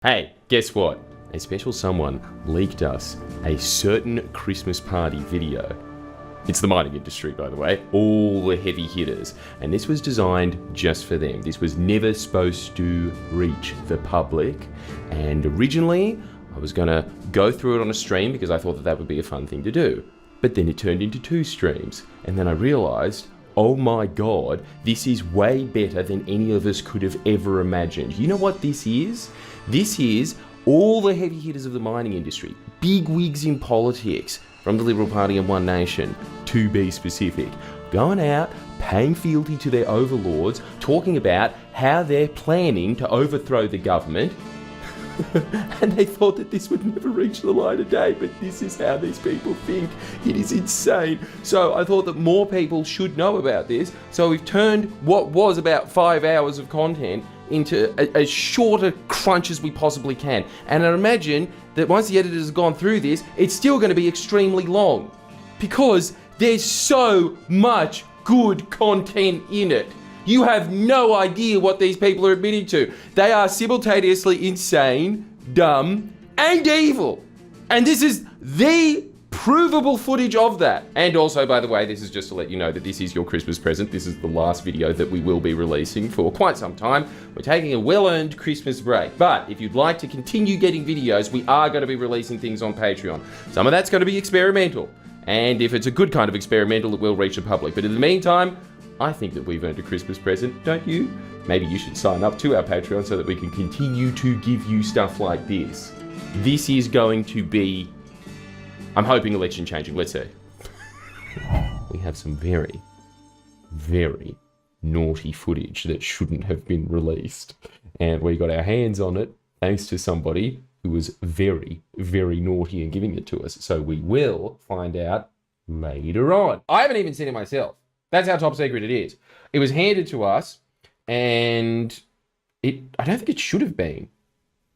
Hey, guess what? A special someone leaked us a certain Christmas party video. It's the mining industry, by the way, all the heavy hitters. And this was designed just for them. This was never supposed to reach the public. And originally, I was gonna go through it on a stream because I thought that that would be a fun thing to do. But then it turned into 2 streams. And then I realized, oh my God, this is way better than any of us could have ever imagined. You know what this is? This is all the heavy hitters of the mining industry, big wigs in politics, from the Liberal Party and One Nation, to be specific, going out, paying fealty to their overlords, talking about how they're planning to overthrow the government. And they thought that this would never reach the light of day, but this is how these people think. It is insane. So I thought that more people should know about this. So we've turned what was about 5 hours of content into as short a crunch as we possibly can. And I imagine that once the editors have gone through this, it's still going to be extremely long because there's so much good content in it. You have no idea what these people are admitting to. They are simultaneously insane, dumb, and evil. And this is the provable footage of that. And also, by the way, this is just to let you know that this is your Christmas present. This is the last video that we will be releasing for quite some time. We're taking a well-earned Christmas break. But if you'd like to continue getting videos, we are going to be releasing things on Patreon. Some of that's going to be experimental. And if it's a good kind of experimental, it will reach the public. But in the meantime, I think that we've earned a Christmas present, don't you? Maybe you should sign up to our Patreon so that we can continue to give you stuff like this. This is going to be, I'm hoping, election changing. Let's see. We have some very, very naughty footage that shouldn't have been released. And we got our hands on it thanks to somebody who was very, very naughty in giving it to us. So we will find out later on. I haven't even seen it myself. That's how top secret it is. It was handed to us, and I don't think it should have been.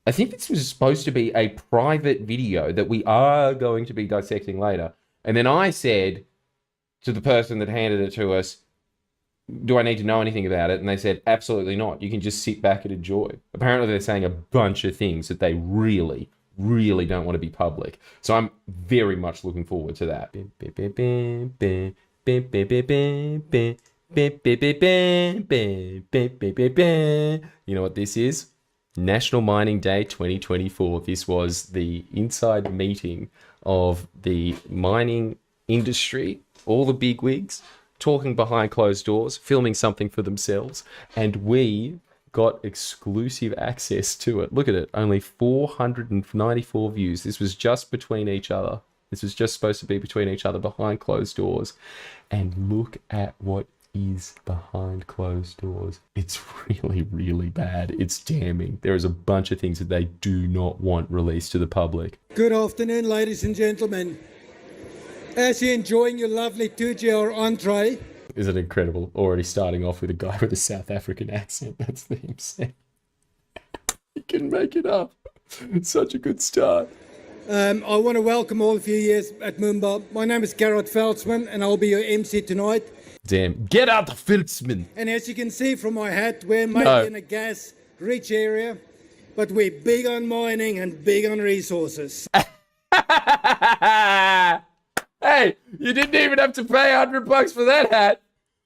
I think this was supposed to be a private video that we are going to be dissecting later. And then I said to the person that handed it to us, do I need to know anything about it? And they said, absolutely not. You can just sit back and enjoy. Apparently they're saying a bunch of things that they really, really don't want to be public. So I'm very much looking forward to that. You know what this is? National Mining Day 2024. This was the inside meeting of the mining industry, all the bigwigs talking behind closed doors, filming something for themselves, and we got exclusive access to it. Look at it, only 494 views. This was just between each other. This was just supposed to be between each other behind closed doors. And look at what is behind closed doors. It's really, really bad. It's damning. There is a bunch of things that they do not want released to the public. Good afternoon, ladies and gentlemen. As you're enjoying your lovely 2GR entree. Isn't it incredible? Already starting off with a guy with a South African accent. That's the him saying. He can make it up. It's such a good start. I want to welcome all of you here at Moomba. My name is Gerard Veldsman and I'll be your MC tonight. Damn, get out the Veldsman. And as you can see from my hat, we're maybe in a gas-rich area, but we're big on mining and big on resources. Hey, you didn't even have to pay $100 for that hat.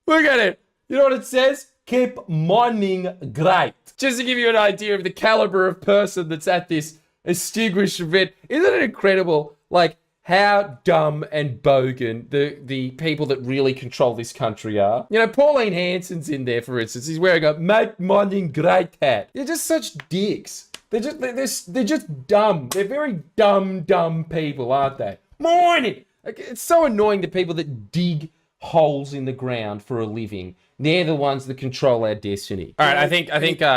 Look at it. You know what it says? Keep mining great. Just to give you an idea of the caliber of person that's at this distinguished event. Isn't it incredible, like, how dumb and bogan the people that really control this country are? You know, Pauline Hanson's in there, for instance. He's wearing a make mining great hat. They're just such dicks. They're just dumb. They're very dumb people, aren't they? Mining! Like, it's so annoying to people that dig holes in the ground for a living. They're the ones that control our destiny. All right, I think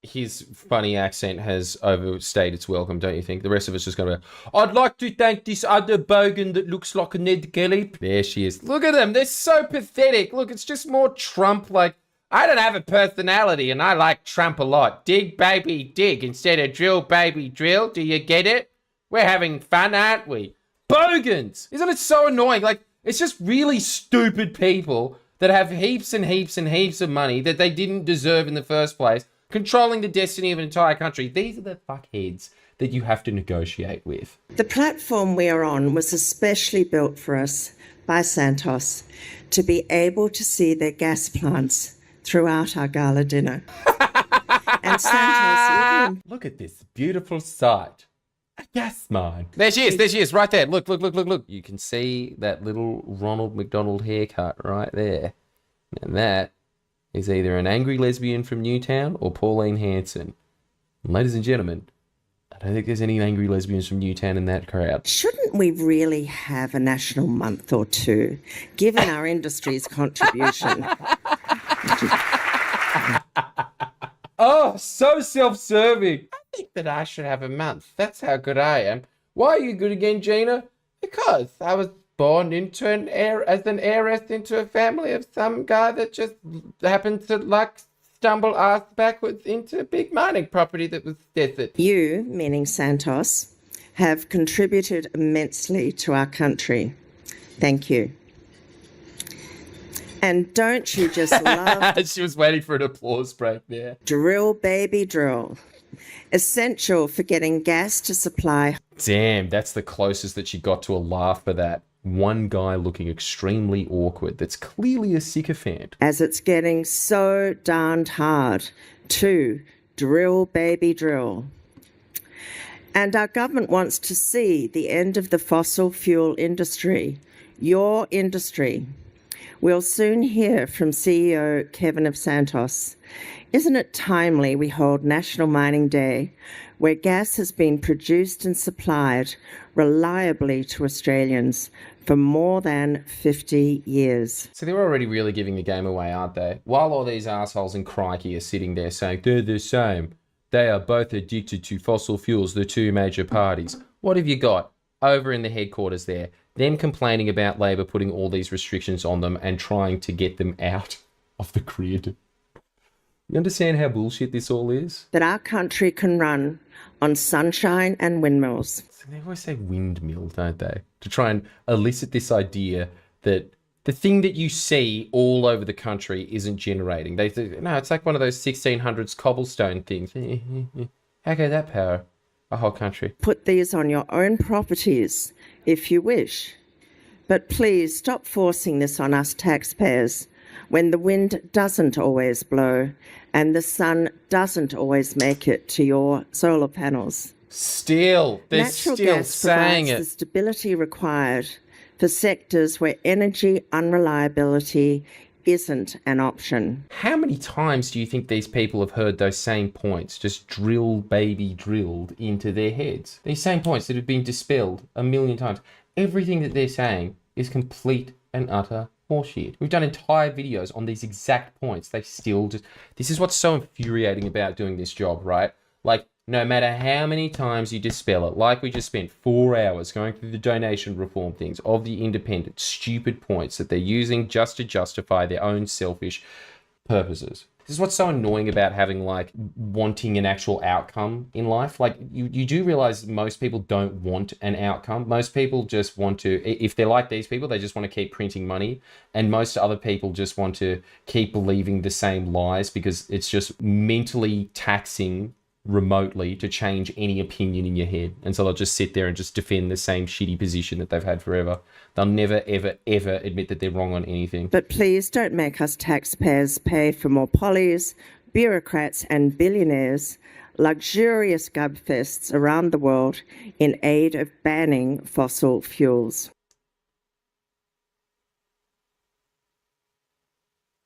his funny accent has overstayed its welcome, don't you think? The rest of it's just going to be, I'd like to thank this other bogan that looks like a Ned Kelly. There she is. Look at them. They're so pathetic. Look, it's just more Trump like, I don't have a personality and I like Trump a lot. Dig, baby, dig instead of drill, baby, drill. Do you get it? We're having fun, aren't we? Bogans! Isn't it so annoying? Like, it's just really stupid people that have heaps and heaps and heaps of money that they didn't deserve in the first place, controlling the destiny of an entire country. These are the fuckheads that you have to negotiate with. The platform we are on was especially built for us by Santos to be able to see their gas plants throughout our gala dinner. And Santos even... Look at this beautiful sight. A gas mine. There she is, right there. Look. You can see that little Ronald McDonald haircut right there. And that is either an angry lesbian from Newtown or Pauline Hanson. And ladies and gentlemen, I don't think there's any angry lesbians from Newtown in that crowd. Shouldn't we really have a national month or two, given our industry's contribution? Oh, so self-serving. I think that I should have a month. That's how good I am. Why are you good again, Gina? Because I was born into as an heiress into a family of some guy that just happened to stumble ass backwards into a big mining property that was desert. You, meaning Santos, have contributed immensely to our country. Thank you. And don't you just love... She was waiting for an applause break there. Drill, baby, drill. Essential for getting gas to supply... Damn, that's the closest that she got to a laugh for that. One guy looking extremely awkward that's clearly a sycophant. As it's getting so darned hard to drill, baby, drill. And our government wants to see the end of the fossil fuel industry, your industry. We'll soon hear from CEO Kevin of Santos. Isn't it timely we hold National Mining Day, where gas has been produced and supplied reliably to Australians for more than 50 years? So they're already really giving the game away, aren't they? While all these assholes in Crikey are sitting there saying they're the same, they are both addicted to fossil fuels, the two major parties. What have you got over in the headquarters there? Them complaining about Labor putting all these restrictions on them and trying to get them out of the grid. You understand how bullshit this all is? That our country can run on sunshine and windmills. So they always say windmill, don't they? To try and elicit this idea that the thing that you see all over the country isn't generating. They think, no, it's like one of those 1600s cobblestone things. How can that power a whole country? Put these on your own properties if you wish. But please stop forcing this on us taxpayers when the wind doesn't always blow and the sun doesn't always make it to your solar panels. Still, they're Natural still gas saying provides it. the stability required for sectors where energy unreliability isn't an option. How many times do you think these people have heard those same points just drilled into their heads? These same points that have been dispelled a million times. Everything that they're saying is complete and utter horseshit. We've done entire videos on these exact points. They still just... This is what's so infuriating about doing this job, right? Like, no matter how many times you dispel it, like we just spent 4 hours going through the donation reform things of the independent stupid points that they're using just to justify their own selfish purposes. This is what's so annoying about having, like, wanting an actual outcome in life. Like, you do realize most people don't want an outcome. Most people just want to, if they're like these people, they just want to keep printing money. And most other people just want to keep believing the same lies because it's just mentally taxing remotely to change any opinion in your head. And so they'll just sit there and just defend the same shitty position that they've had forever. They'll never, ever, ever admit that they're wrong on anything. But please don't make us taxpayers pay for more pollies, bureaucrats and billionaires' luxurious gubfests around the world in aid of banning fossil fuels.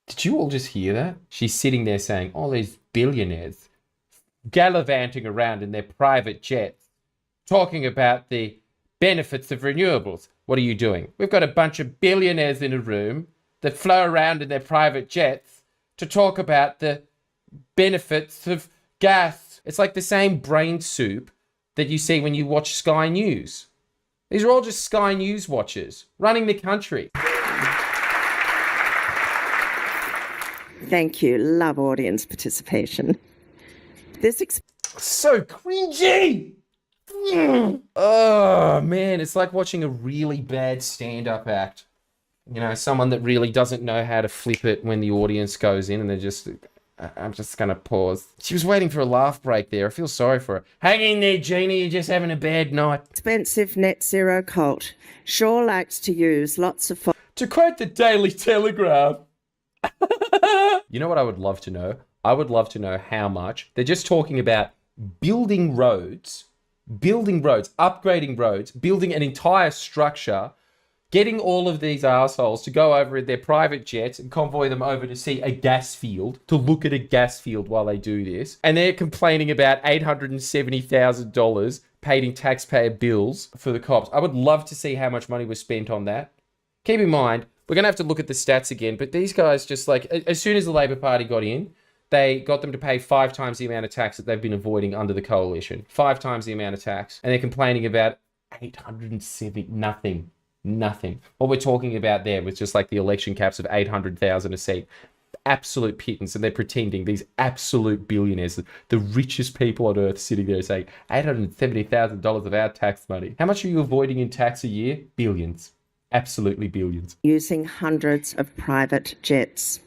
Did you all just hear that? She's sitting there saying, all these billionaires gallivanting around in their private jets, talking about the benefits of renewables. What are you doing? We've got a bunch of billionaires in a room that flow around in their private jets to talk about the benefits of gas. It's like the same brain soup that you see when you watch Sky News. These are all just Sky News watchers running the country. Thank you. Love audience participation. So cringy! Oh, man, it's like watching a really bad stand-up act. You know, someone that really doesn't know how to flip it when the audience goes in and they're just... I'm just going to pause. She was waiting for a laugh break there. I feel sorry for her. Hang in there, Gina. You're just having a bad night. Expensive net zero cult sure likes to use lots of... To quote the Daily Telegraph. You know what I would love to know? I would love to know how much. They're just talking about building roads, upgrading roads, building an entire structure, getting all of these assholes to go over in their private jets and convoy them over to see a gas field, to look at a gas field while they do this. And they're complaining about $870,000 paid in taxpayer bills for the cops. I would love to see how much money was spent on that. Keep in mind, we're going to have to look at the stats again, but these guys just like, as soon as the Labor Party got in, they got them to pay 5 times the amount of tax that they've been avoiding under the coalition. 5 times the amount of tax. And they're complaining about 870, nothing. What we're talking about there was just like the election caps of 800,000 a seat. Absolute pittance. And they're pretending, these absolute billionaires, the richest people on earth, sitting there saying, $870,000 of our tax money. How much are you avoiding in tax a year? Billions. Absolutely billions. Using hundreds of private jets.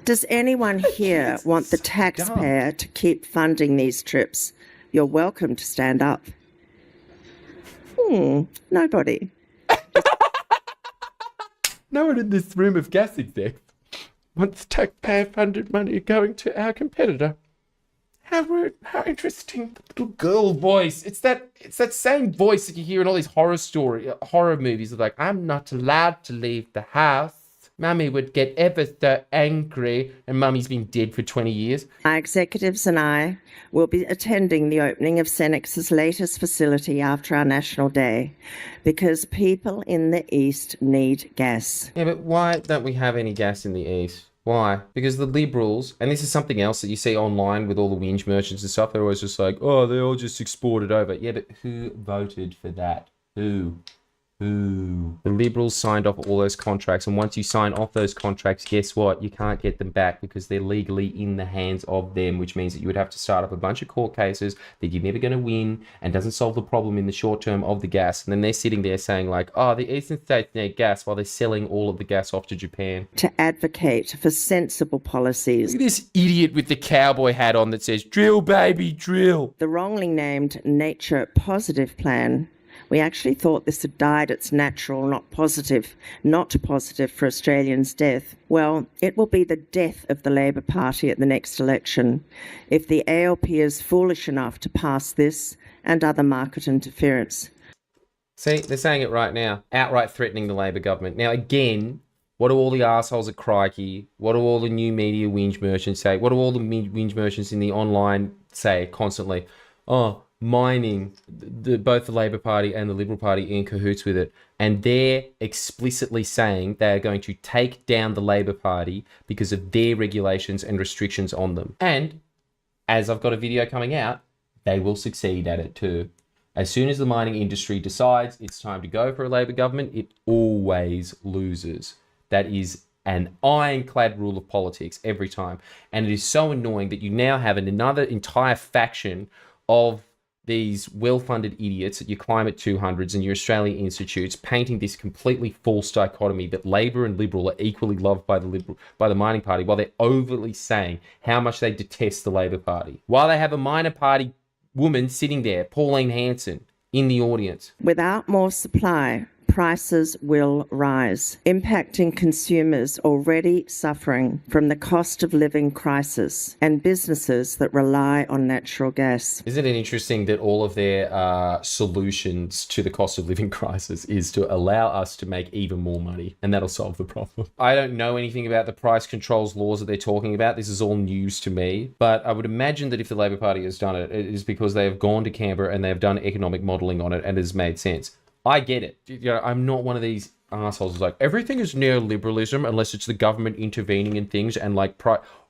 Does anyone here want the taxpayer to keep funding these trips? You're welcome to stand up. Nobody. No one in this room of gas execs wants taxpayer-funded money going to our competitor. How rude, how interesting. The little girl voice. It's that same voice that you hear in all these horror movies. Of like, I'm not allowed to leave the house. Mummy would get ever so angry, and Mummy's been dead for 20 years. Our executives and I will be attending the opening of Senex's latest facility after our National Day because people in the East need gas. Yeah, but why don't we have any gas in the East? Why? Because the Liberals, and this is something else that you see online with all the whinge merchants and stuff, they're always just like, oh, they all just exported over. Yeah, but who voted for that? Who? The Liberals signed off all those contracts, and once you sign off those contracts, guess what? You can't get them back because they're legally in the hands of them, which means that you would have to start up a bunch of court cases that you're never going to win and doesn't solve the problem in the short term of the gas. And then they're sitting there saying like, oh, the eastern states need gas while they're selling all of the gas off to Japan. To advocate for sensible policies. Look at this idiot with the cowboy hat on that says, drill, baby, drill. The wrongly named Nature Positive Plan. We actually thought this had died its natural, not positive for Australians' death. Well, it will be the death of the Labor Party at the next election if the ALP is foolish enough to pass this and other market interference. See, they're saying it right now, outright threatening the Labor government. Now, again, what do all the assholes at Crikey, what do all the new media whinge merchants say? What do all the whinge merchants in the online say constantly? Oh, mining, both the Labor Party and the Liberal Party in cahoots with it. And they're explicitly saying they are going to take down the Labor Party because of their regulations and restrictions on them. And as I've got a video coming out, they will succeed at it too. As soon as the mining industry decides it's time to go for a Labor government, it always loses. That is an ironclad rule of politics every time. And it is so annoying that you now have another entire faction of these well-funded idiots at your Climate 200s and your Australian institutes painting this completely false dichotomy that Labor and Liberal are equally loved by the mining party, while they're overtly saying how much they detest the Labor Party. While they have a minor party woman sitting there, Pauline Hanson, in the audience. Without more supply, prices will rise, impacting consumers already suffering from the cost of living crisis and businesses that rely on natural gas. Isn't it interesting that all of their solutions to the cost of living crisis is to allow us to make even more money, and that'll solve the problem? I don't know anything about the price controls laws that they're talking about. This is all news to me, but I would imagine that if the Labor Party has done it, it is because they have gone to Canberra and they have done economic modelling on it and it has made sense. I get it. You know, I'm not one of these assholes who's like, everything is neoliberalism unless it's the government intervening in things, and like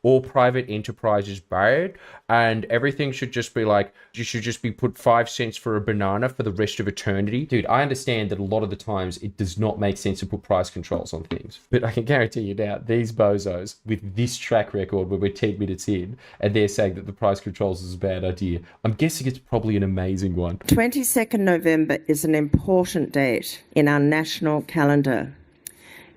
all private enterprise is bad, and everything should just be like, you should just be put 5 cents for a banana for the rest of eternity. Dude, I understand that a lot of the times it does not make sense to put price controls on things. But I can guarantee you now, these bozos with this track record where we're 10 minutes in and they're saying that the price controls is a bad idea, I'm guessing it's probably an amazing one. 22nd November is an important date in our national calendar.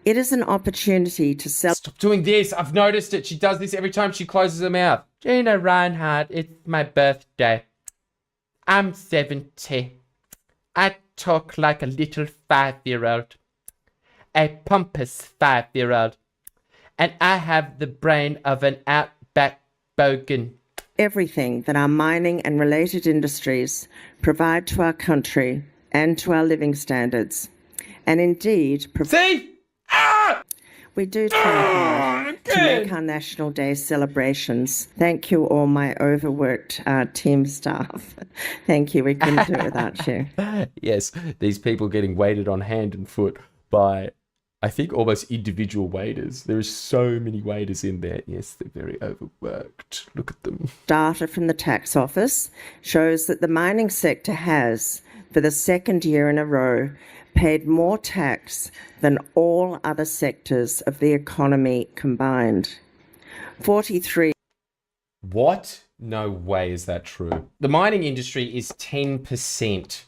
It is an opportunity to Stop doing this. I've noticed it. She does this every time she closes her mouth. Gina Rinehart, it's my birthday. I'm 70. I talk like a little 5-year-old. A pompous 5-year-old. And I have the brain of an outback bogan. everything that our mining and related industries provide to our country and to our living standards. And indeed, See? Ah! we do try hard to make our National Day celebrations. Thank you, all my overworked team staff. Thank you. We couldn't do it without you. Yes, these people getting weighted on hand and foot by, I think, almost individual waiters. There are so many waiters in there. Yes, they're very overworked. Look at them. Data from the tax office shows that the mining sector has, for the second year in a row, paid more tax than all other sectors of the economy combined. 43. What? No way is that true. The mining industry is 10%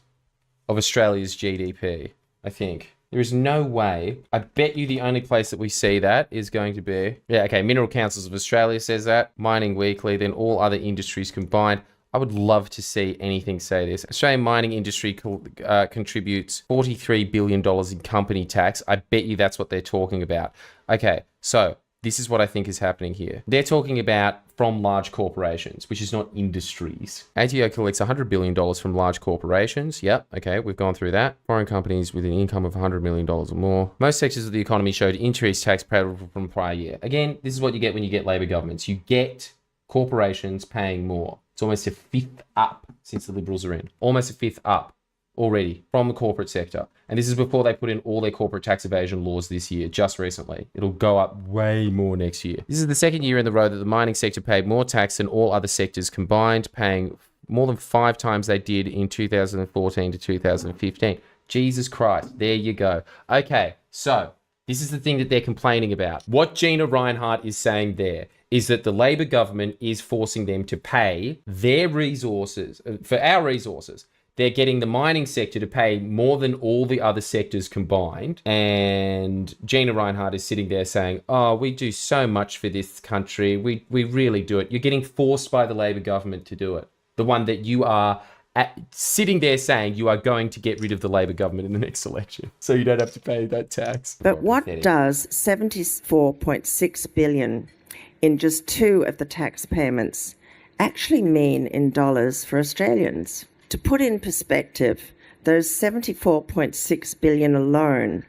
of Australia's GDP, I think. There is no way. I bet you the only place that we see that is going to be... Yeah, okay, Mineral Councils of Australia says that. Mining Weekly, then all other industries combined. I would love to see anything say this. Australian mining industry contributes $43 billion in company tax. I bet you that's what they're talking about. Okay, so this is what I think is happening here. They're talking about from large corporations, which is not industries. ATO collects $100 billion from large corporations. Yep, okay, we've gone through that. Foreign companies with an income of $100 million or more. Most sectors of the economy showed increased tax payable from prior year. Again, this is what you get when you get Labor governments. You get corporations paying more. It's almost a fifth up since the Liberals are in. Almost a fifth up already from the corporate sector. And this is before they put in all their corporate tax evasion laws this year, just recently. It'll go up way more next year. This is the second year in the row that the mining sector paid more tax than all other sectors combined, paying more than 5 times they did in 2014 to 2015. Jesus Christ, there you go. Okay, so this is the thing that they're complaining about. What Gina Rinehart is saying there is that the Labor government is forcing them to pay their resources, for our resources. They're getting the mining sector to pay more than all the other sectors combined. And Gina Rinehart is sitting there saying, oh, we do so much for this country. We really do it. You're getting forced by the Labor government to do it. The one that you are sitting there saying you are going to get rid of the Labor government in the next election. So you don't have to pay that tax. But what does $74.6 billion in just 2 of the tax payments actually mean in dollars for Australians? To put in perspective, those $74.6 billion alone,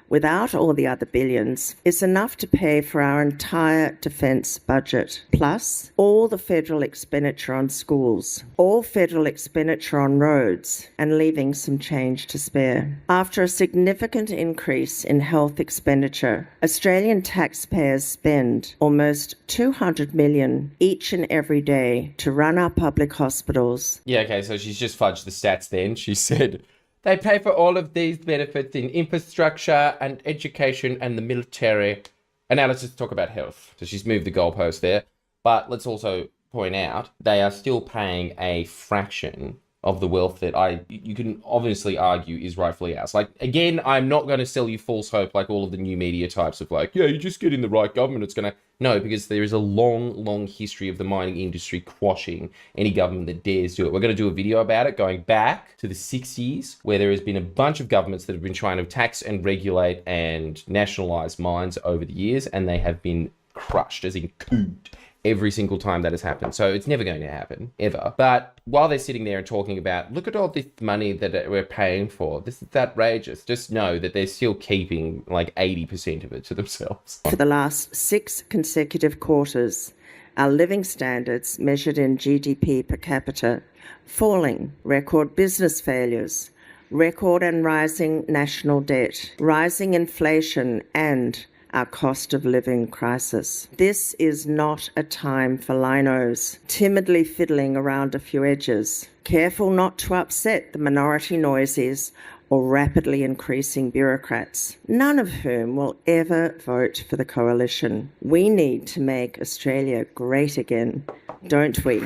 without all the other billions, is enough to pay for our entire defence budget, plus all the federal expenditure on schools, all federal expenditure on roads, and leaving some change to spare. After a significant increase in health expenditure, Australian taxpayers spend almost $200 million each and every day to run our public hospitals. Yeah, okay, so she's just fudged the stats then. She said they pay for all of these benefits in infrastructure and education and the military. And now let's just talk about health. So she's moved the goalpost there. But let's also point out they are still paying a fraction of the wealth that you can obviously argue is rightfully ours. Like, again, I'm not going to sell you false hope like all of the new media types of like, yeah, you just get in the right government, it's going to... No, because there is a long, long history of the mining industry quashing any government that dares do it. We're going to do a video about it going back to the 60s, where there has been a bunch of governments that have been trying to tax and regulate and nationalise mines over the years, and they have been crushed, as in cooped, every single time that has happened. So it's never going to happen, ever. But while they're sitting there and talking about, look at all this money that we're paying for, this is outrageous, just know that they're still keeping like 80% of it to themselves. For the last 6 consecutive quarters, our living standards measured in GDP per capita falling, record business failures, record and rising national debt, rising inflation, and our cost of living crisis. This is not a time for linos, timidly fiddling around a few edges, careful not to upset the minority noises or rapidly increasing bureaucrats, none of whom will ever vote for the coalition. We need to make Australia great again, don't we?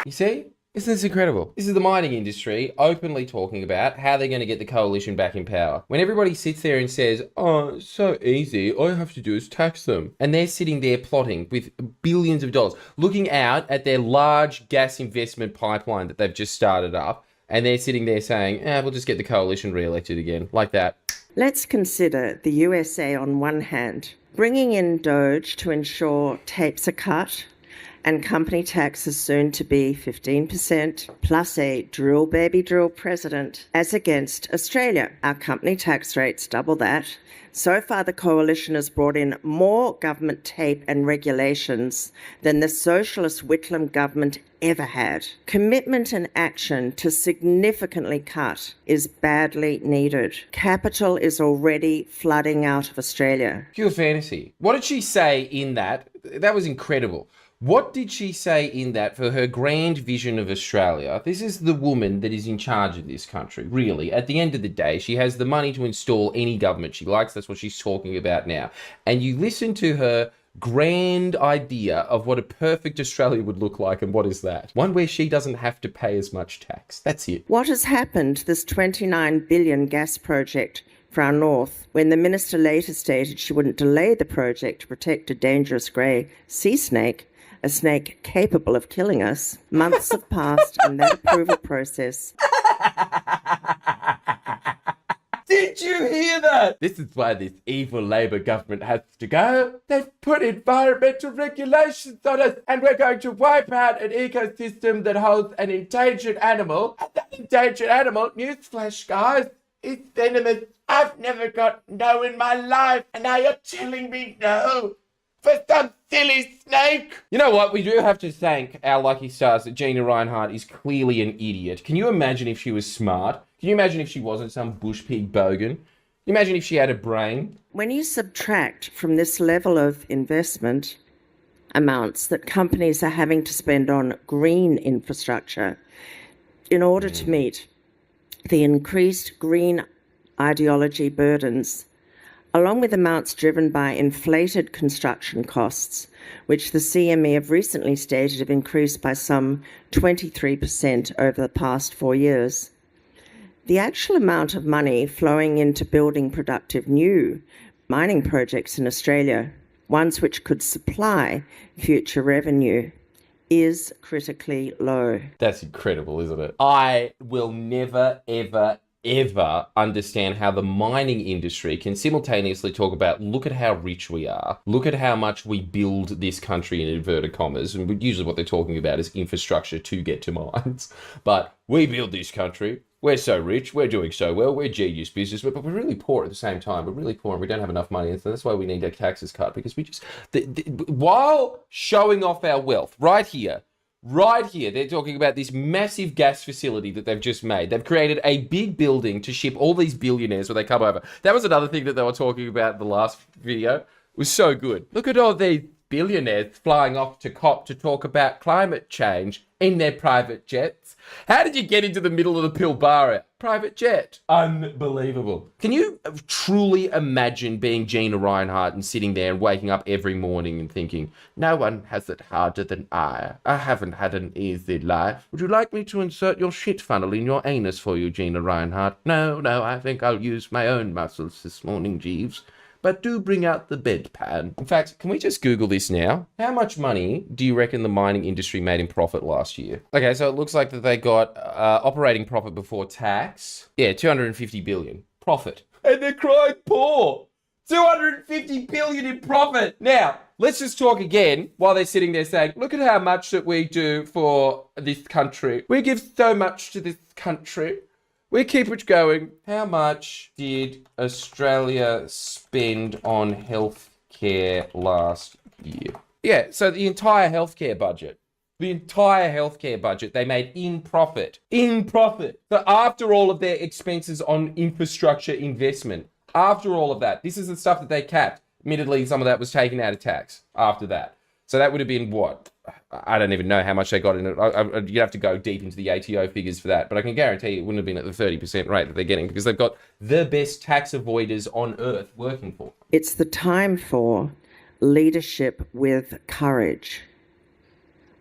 You see? Isn't this incredible? This is the mining industry openly talking about how they're going to get the coalition back in power. When everybody sits there and says, oh, it's so easy, all you have to do is tax them. And they're sitting there plotting with billions of dollars, looking out at their large gas investment pipeline that they've just started up. And they're sitting there saying, we'll just get the coalition re-elected again, like that. Let's consider the USA on one hand, bringing in Doge to ensure tapes are cut, and company tax is soon to be 15%, plus a drill baby drill president, as against Australia. Our company tax rate's double that. So far, the coalition has brought in more government tape and regulations than the socialist Whitlam government ever had. Commitment and action to significantly cut is badly needed. Capital is already flooding out of Australia. Pure fantasy. What did she say in that? That was incredible. What did she say in that for her grand vision of Australia? This is the woman that is in charge of this country, really. At the end of the day, she has the money to install any government she likes. That's what she's talking about now. And you listen to her grand idea of what a perfect Australia would look like, and what is that? One where she doesn't have to pay as much tax. That's it. What has happened to this $29 billion gas project for our north, when the minister later stated she wouldn't delay the project to protect a dangerous grey sea snake, a snake capable of killing us? Months have passed in that approval process. Did you hear that? This is why this evil Labor government has to go. They've put environmental regulations on us, and we're going to wipe out an ecosystem that holds an endangered animal. And that endangered animal, newsflash guys, is venomous. I've never got no in my life, and now you're telling me no for some silly snake. You know what? We do have to thank our lucky stars that Gina Rinehart is clearly an idiot. Can you imagine if she was smart? Can you imagine if she wasn't some bush pig bogan? Can you imagine if she had a brain? When you subtract from this level of investment amounts that companies are having to spend on green infrastructure in order to meet the increased green ideology burdens, along with amounts driven by inflated construction costs, which the CME have recently stated have increased by some 23% over the past 4 years. The actual amount of money flowing into building productive new mining projects in Australia, ones which could supply future revenue, is critically low. That's incredible, isn't it? I will never, ever understand how the mining industry can simultaneously talk about, look at how rich we are, look at how much we build this country in inverted commas, and usually what they're talking about is infrastructure to get to mines. But we build this country, we're so rich, we're doing so well, we're genius business, but we're really poor at the same time. We're really poor and we don't have enough money, and so that's why we need our taxes cut, because we just, while showing off our wealth, right here, they're talking about this massive gas facility that they've just made. They've created a big building to ship all these billionaires when they come over. That was another thing that they were talking about in the last video. It was so good. Look at all these billionaires flying off to COP to talk about climate change in their private jets. How did you get into the middle of the Pilbara? Private jet. Unbelievable. Can you truly imagine being Gina Rinehart and sitting there and waking up every morning and thinking, no one has it harder than I. I haven't had an easy life. Would you like me to insert your shit funnel in your anus for you, Gina Rinehart? No, I think I'll use my own muscles this morning, Jeeves. But do bring out the bedpan. In fact, can we just Google this now? How much money do you reckon the mining industry made in profit last year? Okay, so it looks like that they got operating profit before tax. Yeah, 250 billion. Profit. And they're crying poor. 250 billion in profit. Now, let's just talk again while they're sitting there saying, look at how much that we do for this country. We give so much to this country. We keep it going. How much did Australia spend on healthcare last year? Yeah, so the entire healthcare budget they made in profit. In profit. So after all of their expenses on infrastructure investment, after all of that, this is the stuff that they capped. Admittedly, some of that was taken out of tax after that. So that would have been what? I don't even know how much they got in it. You'd have to go deep into the ATO figures for that. But I can guarantee it wouldn't have been at the 30% rate that they're getting, because they've got the best tax avoiders on earth working for them. It's the time for leadership with courage.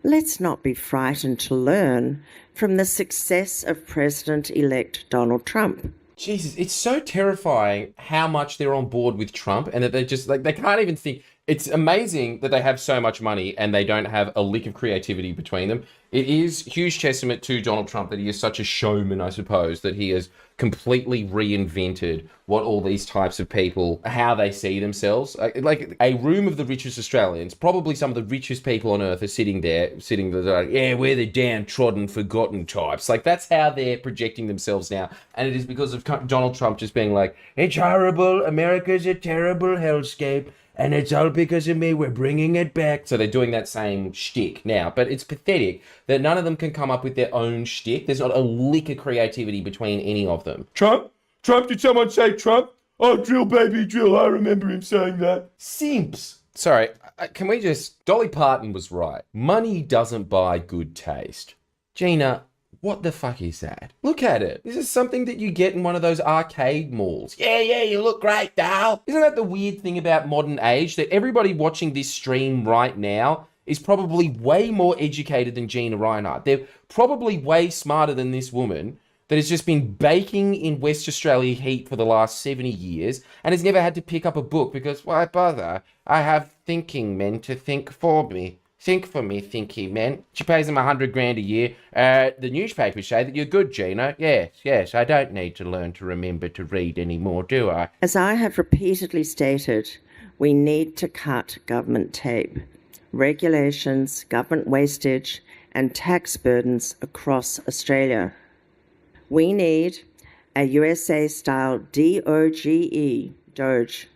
Let's not be frightened to learn from the success of President-elect Donald Trump. Jesus, it's so terrifying how much they're on board with Trump and that they just, like, they can't even think. It's amazing that they have so much money and they don't have a lick of creativity between them. It is huge testament to Donald Trump that he is such a showman, I suppose, that he has completely reinvented what all these types of people, how they see themselves. Like a room of the richest Australians, probably some of the richest people on earth are sitting there, like, yeah, we're the downtrodden, forgotten types. Like, that's how they're projecting themselves now. And it is because of Donald Trump just being like, it's horrible, America's a terrible hellscape, and it's all because of me, we're bringing it back. So they're doing that same shtick now. But it's pathetic that none of them can come up with their own shtick. There's not a lick of creativity between any of them. Trump? Did someone say Trump? Oh, drill, baby, drill. I remember him saying that. Simps. Sorry, can we just... Dolly Parton was right. Money doesn't buy good taste. Gina, what the fuck is that? Look at it. This is something that you get in one of those arcade malls. Yeah, you look great, Dal. Isn't that the weird thing about modern age? That everybody watching this stream right now is probably way more educated than Gina Rinehart. They're probably way smarter than this woman that has just been baking in West Australia heat for the last 70 years and has never had to pick up a book because, why bother? I have thinking men to think for me. Think for me, thinky men. She pays them $100,000 a year. The newspapers say that you're good, Gina. Yes, I don't need to learn to remember to read anymore, do I? As I have repeatedly stated, we need to cut government tape, regulations, government wastage, and tax burdens across Australia. We need a USA-style Doge,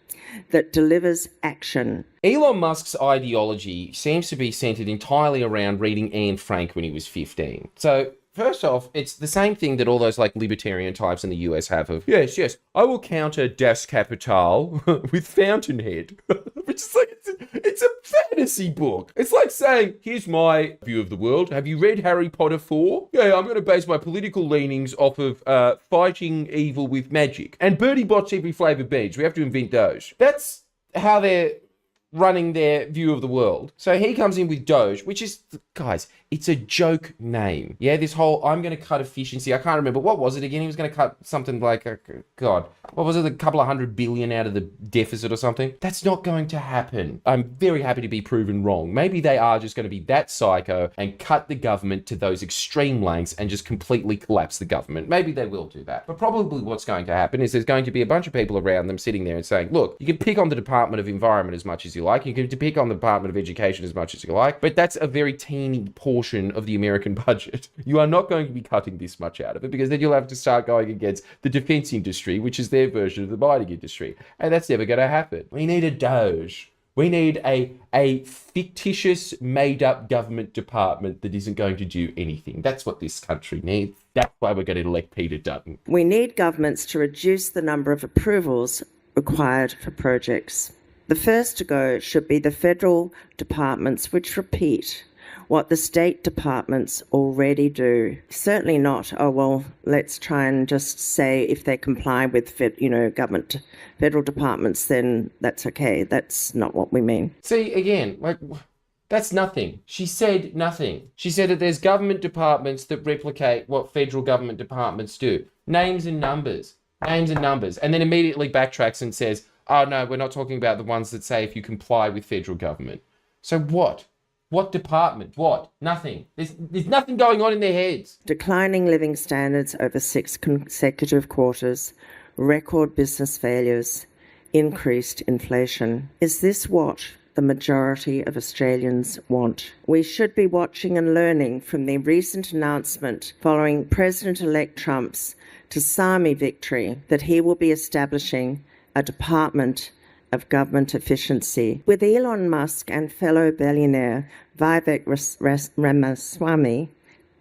that delivers action. Elon Musk's ideology seems to be centered entirely around reading Anne Frank when he was 15. So, first off, it's the same thing that all those like libertarian types in the US have of, yes, I will counter Das Kapital with Fountainhead. Which is like, it's a fantasy book. It's like saying, here's my view of the world. Have you read Harry Potter 4? Yeah, I'm going to base my political leanings off of fighting evil with magic. And Bertie Bott's every flavoured beans. We have to invent those. That's how they're running their view of the world. So he comes in with Doge, which is, guys, it's a joke name. Yeah, this whole, I'm going to cut efficiency. I can't remember. What was it again? He was going to cut something like, what was it? A couple of $100 billion out of the deficit or something? That's not going to happen. I'm very happy to be proven wrong. Maybe they are just going to be that psycho and cut the government to those extreme lengths and just completely collapse the government. Maybe they will do that. But probably what's going to happen is there's going to be a bunch of people around them sitting there and saying, look, you can pick on the Department of Environment as much as you like. You can pick on the Department of Education as much as you like. But that's a very teeny portion of the American budget. You are not going to be cutting this much out of it because then you'll have to start going against the defense industry, which is their version of the mining industry. And that's never going to happen. We need a Doge. We need a fictitious, made-up government department that isn't going to do anything. That's what this country needs. That's why we're going to elect Peter Dutton. We need governments to reduce the number of approvals required for projects. The first to go should be the federal departments, which repeat what the state departments already do. Certainly not, let's try and just say if they comply with, federal departments, then that's okay. That's not what we mean. See, again, that's nothing. She said nothing. She said that there's government departments that replicate what federal government departments do. Names and numbers. And then immediately backtracks and says, oh no, we're not talking about the ones that say if you comply with federal government. So what? What department? What? Nothing. There's nothing going on in their heads. Declining living standards over 6 consecutive quarters, record business failures, increased inflation. Is this what the majority of Australians want? We should be watching and learning from the recent announcement following President-elect Trump's Tasami victory that he will be establishing a Department of Government Efficiency, with Elon Musk and fellow billionaire Vivek Ramaswamy,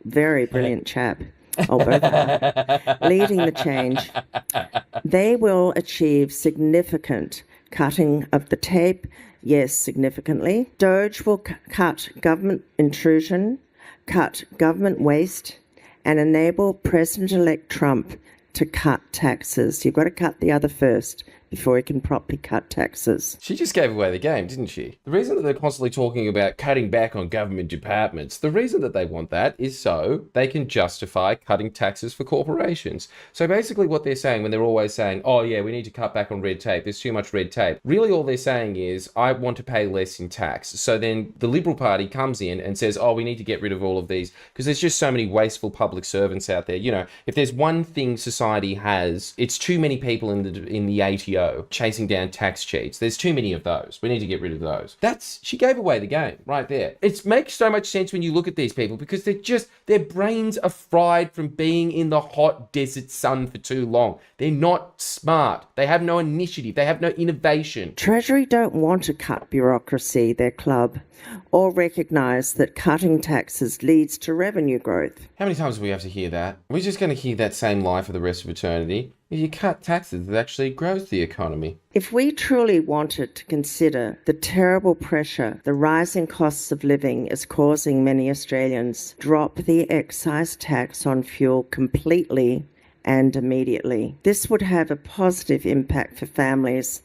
very brilliant chap, both of them, leading the change. They will achieve significant cutting of the tape, yes, significantly. Doge will cut government intrusion, cut government waste, and enable President-elect Trump to cut taxes. You've got to cut the other first before we can properly cut taxes. She just gave away the game, didn't she? The reason that they're constantly talking about cutting back on government departments, the reason that they want that is so they can justify cutting taxes for corporations. So basically what they're saying when they're always saying, oh yeah, we need to cut back on red tape, there's too much red tape. Really all they're saying is, I want to pay less in tax. So then the Liberal Party comes in and says, oh, we need to get rid of all of these because there's just so many wasteful public servants out there. You know, if there's one thing society has, it's too many people in the ATO chasing down tax cheats. There's too many of those. We need to get rid of those. She gave away the game right there. It makes so much sense when you look at these people because their brains are fried from being in the hot desert sun for too long. They're not smart. They have no initiative. They have no innovation. Treasury don't want to cut bureaucracy, their club, or recognise that cutting taxes leads to revenue growth. How many times do we have to hear that? We're just going to hear that same lie for the rest of eternity. If you cut taxes, it actually grows the economy. If we truly wanted to consider the terrible pressure the rising costs of living is causing many Australians, drop the excise tax on fuel completely and immediately. This would have a positive impact for families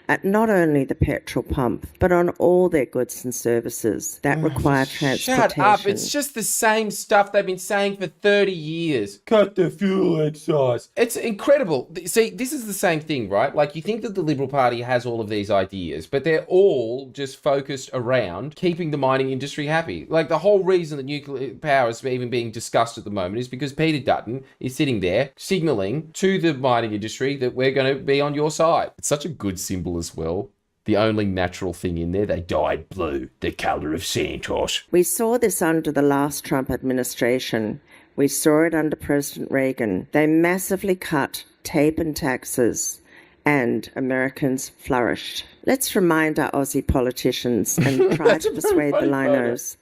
at not only the petrol pump, but on all their goods and services that require transportation. Shut up, it's just the same stuff they've been saying for 30 years. Cut the fuel excise. It's incredible. See, this is the same thing, right? Like, you think that the Liberal Party has all of these ideas, but they're all just focused around keeping the mining industry happy. Like, the whole reason that nuclear power is even being discussed at the moment is because Peter Dutton is sitting there signalling to the mining industry that we're going to be on your side. It's such a good symbol as well. The only natural thing in there, they dyed blue, the colour of Santos. We saw this under the last Trump administration. We saw it under President Reagan. They massively cut tape and taxes, and Americans flourished. Let's remind our Aussie politicians and try to persuade the linos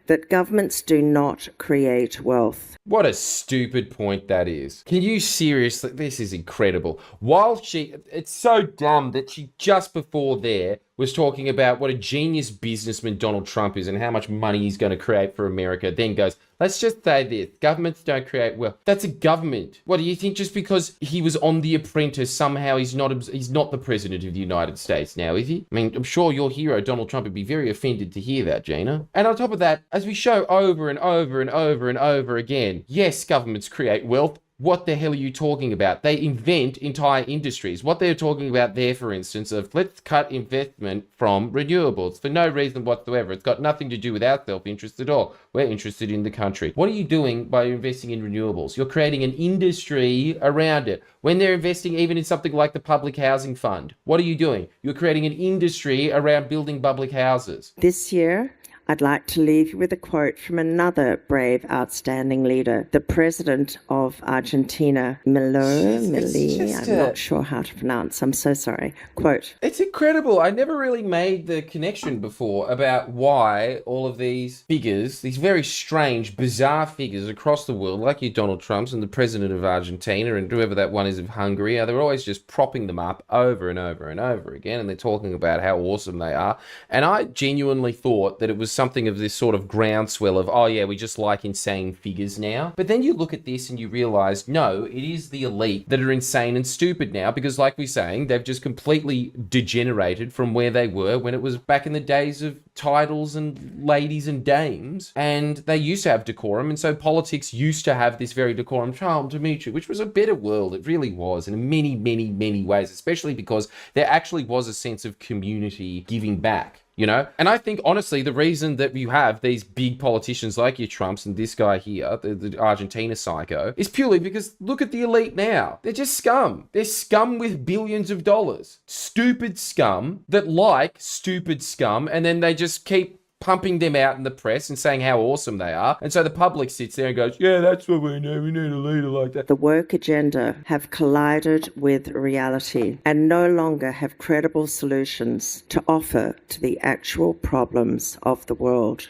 that governments do not create wealth. What a stupid point that is. Can you seriously, this is incredible. It's so dumb that she just before there was talking about what a genius businessman Donald Trump is and how much money he's going to create for America, then goes, let's just say this, governments don't create wealth. That's a government. What do you think? Just because he was on The Apprentice, somehow he's not the president of the United States now, is he? I mean, I'm sure your hero, Donald Trump, would be very offended to hear that, Gina. And on top of that, as we show over and over and over and over again, yes, governments create wealth. What the hell are you talking about? They invent entire industries. What they're talking about there, for instance, of let's cut investment from renewables for no reason whatsoever. It's got nothing to do with our self-interest at all. We're interested in the country. What are you doing by investing in renewables? You're creating an industry around it. When they're investing even in something like the Public Housing Fund, what are you doing? You're creating an industry around building public houses. This year, I'd like to leave you with a quote from another brave, outstanding leader, the president of Argentina, I'm not sure how to pronounce, I'm so sorry. Quote. It's incredible. I never really made the connection before about why all of these figures, these very strange, bizarre figures across the world, like your Donald Trumps and the president of Argentina and whoever that one is of Hungary, they're always just propping them up over and over and over again, and they're talking about how awesome they are. And I genuinely thought that it was something of this sort of groundswell of, oh yeah, we just like insane figures now. But then you look at this and you realize, no, it is the elite that are insane and stupid now, because like we're saying, they've just completely degenerated from where they were when it was back in the days of titles and ladies and dames, and they used to have decorum, and so politics used to have this very decorum charm to meet you, which was a better world. It really was in many, many, many ways, especially because there actually was a sense of community giving back. You know, and I think, honestly, the reason that you have these big politicians like your Trumps and this guy here, the Argentina psycho, is purely because look at the elite now. They're just scum. They're scum with billions of dollars. Stupid scum that like stupid scum, and then they just keep pumping them out in the press and saying how awesome they are. And so the public sits there and goes, yeah, that's what we need. We need a leader like that. The woke agenda have collided with reality and no longer have credible solutions to offer to the actual problems of the world.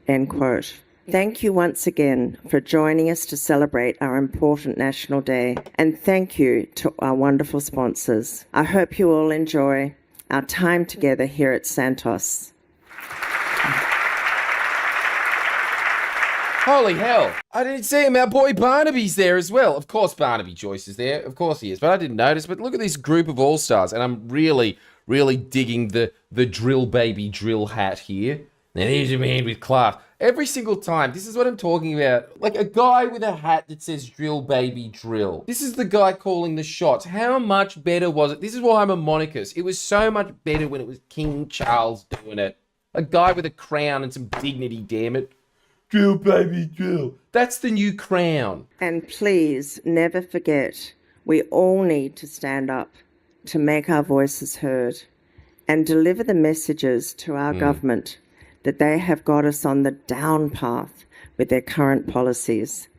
End quote. Thank you once again for joining us to celebrate our important National Day. And thank you to our wonderful sponsors. I hope you all enjoy our time together here at Santos. Holy hell. I didn't see him. Our boy Barnaby's there as well. Of course Barnaby Joyce is there. Of course he is. But I didn't notice. But look at this group of all-stars. And I'm really digging the drill baby drill hat here. Now here's a man with class. Every single time, this is what I'm talking about. Like a guy with a hat that says drill baby drill. This is the guy calling the shots. How much better was it? This is why I'm a monarchist. It was so much better when it was King Charles doing it. A guy with a crown and some dignity, damn it. Drill, baby, drill. That's the new crown. And please never forget, we all need to stand up to make our voices heard and deliver the messages to our government that they have got us on the down path with their current policies.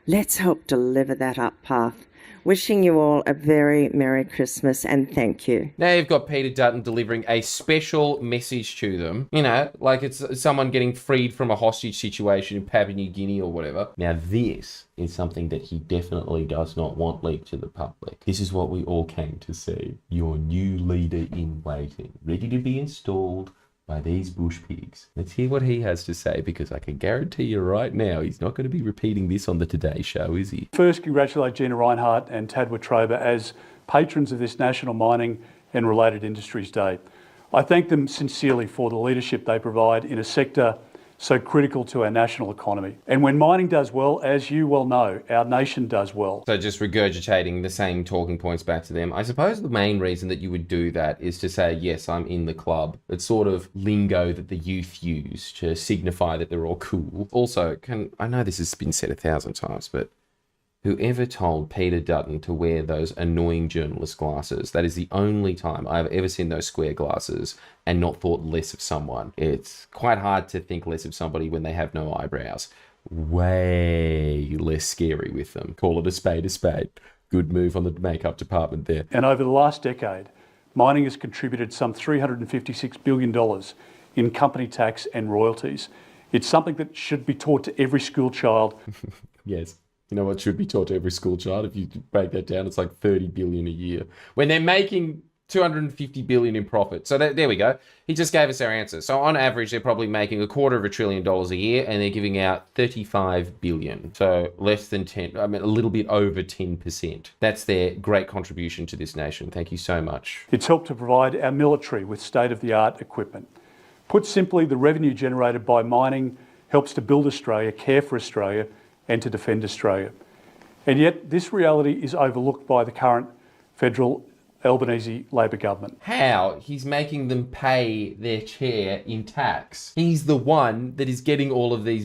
Let's help deliver that up path. Wishing you all a very Merry Christmas and thank you. Now you've got Peter Dutton delivering a special message to them. You know, like it's someone getting freed from a hostage situation in Papua New Guinea or whatever. Now this is something that he definitely does not want leaked to the public. This is what we all came to see. Your new leader in waiting, ready to be installed by these bush pigs. Let's hear what he has to say, because I can guarantee you right now he's not going to be repeating this on the Today Show, is he? First, congratulate Gina Rinehart and Tad Wetruba as patrons of this National Mining and Related Industries Day. I thank them sincerely for the leadership they provide in a sector so critical to our national economy. And when mining does well, as you well know, our nation does well. So just regurgitating the same talking points back to them. I suppose the main reason that you would do that is to say, yes, I'm in the club. It's sort of lingo that the youth use to signify that they're all cool. Also, I know this has been said 1,000 times, but whoever told Peter Dutton to wear those annoying journalist glasses, that is the only time I've ever seen those square glasses and not thought less of someone. It's quite hard to think less of somebody when they have no eyebrows. Way less scary with them. Call it a spade a spade. Good move on the makeup department there. And over the last decade, mining has contributed some $356 billion in company tax and royalties. It's something that should be taught to every school child. Yes. You know what should be taught to every school child? If you break that down, it's like 30 billion a year. When they're making 250 billion in profit. So there we go. He just gave us our answer. So on average, they're probably making $250 billion a year, and they're giving out 35 billion. So less than 10, I mean, a little bit over 10%. That's their great contribution to this nation. Thank you so much. It's helped to provide our military with state-of-the-art equipment. Put simply, the revenue generated by mining helps to build Australia, care for Australia, and to defend Australia. And yet this reality is overlooked by the current federal Albanese Labor government. How? He's making them pay their share in tax. He's the one that is getting all of these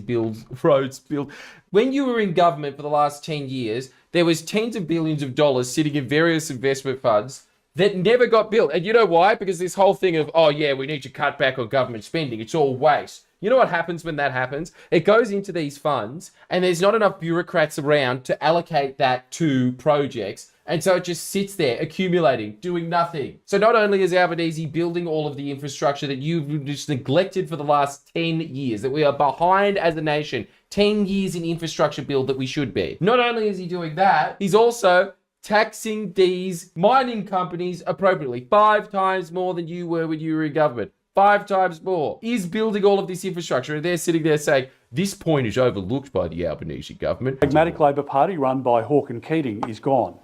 roads built. When you were in government for the last 10 years, there was tens of billions of dollars sitting in various investment funds that never got built. And you know why? Because this whole thing of, oh yeah, we need to cut back on government spending. It's all waste. You know what happens when that happens? It goes into these funds and there's not enough bureaucrats around to allocate that to projects. And so it just sits there accumulating, doing nothing. So not only is Albanese building all of the infrastructure that you've just neglected for the last 10 years, that we are behind as a nation, 10 years in infrastructure build that we should be. Not only is he doing that, he's also taxing these mining companies appropriately. 5 times more than you were when you were in government. 5 times more. Is building all of this infrastructure, and they're sitting there saying, this point is overlooked by the Albanese government. The pragmatic Labor Party run by Hawke and Keating is gone,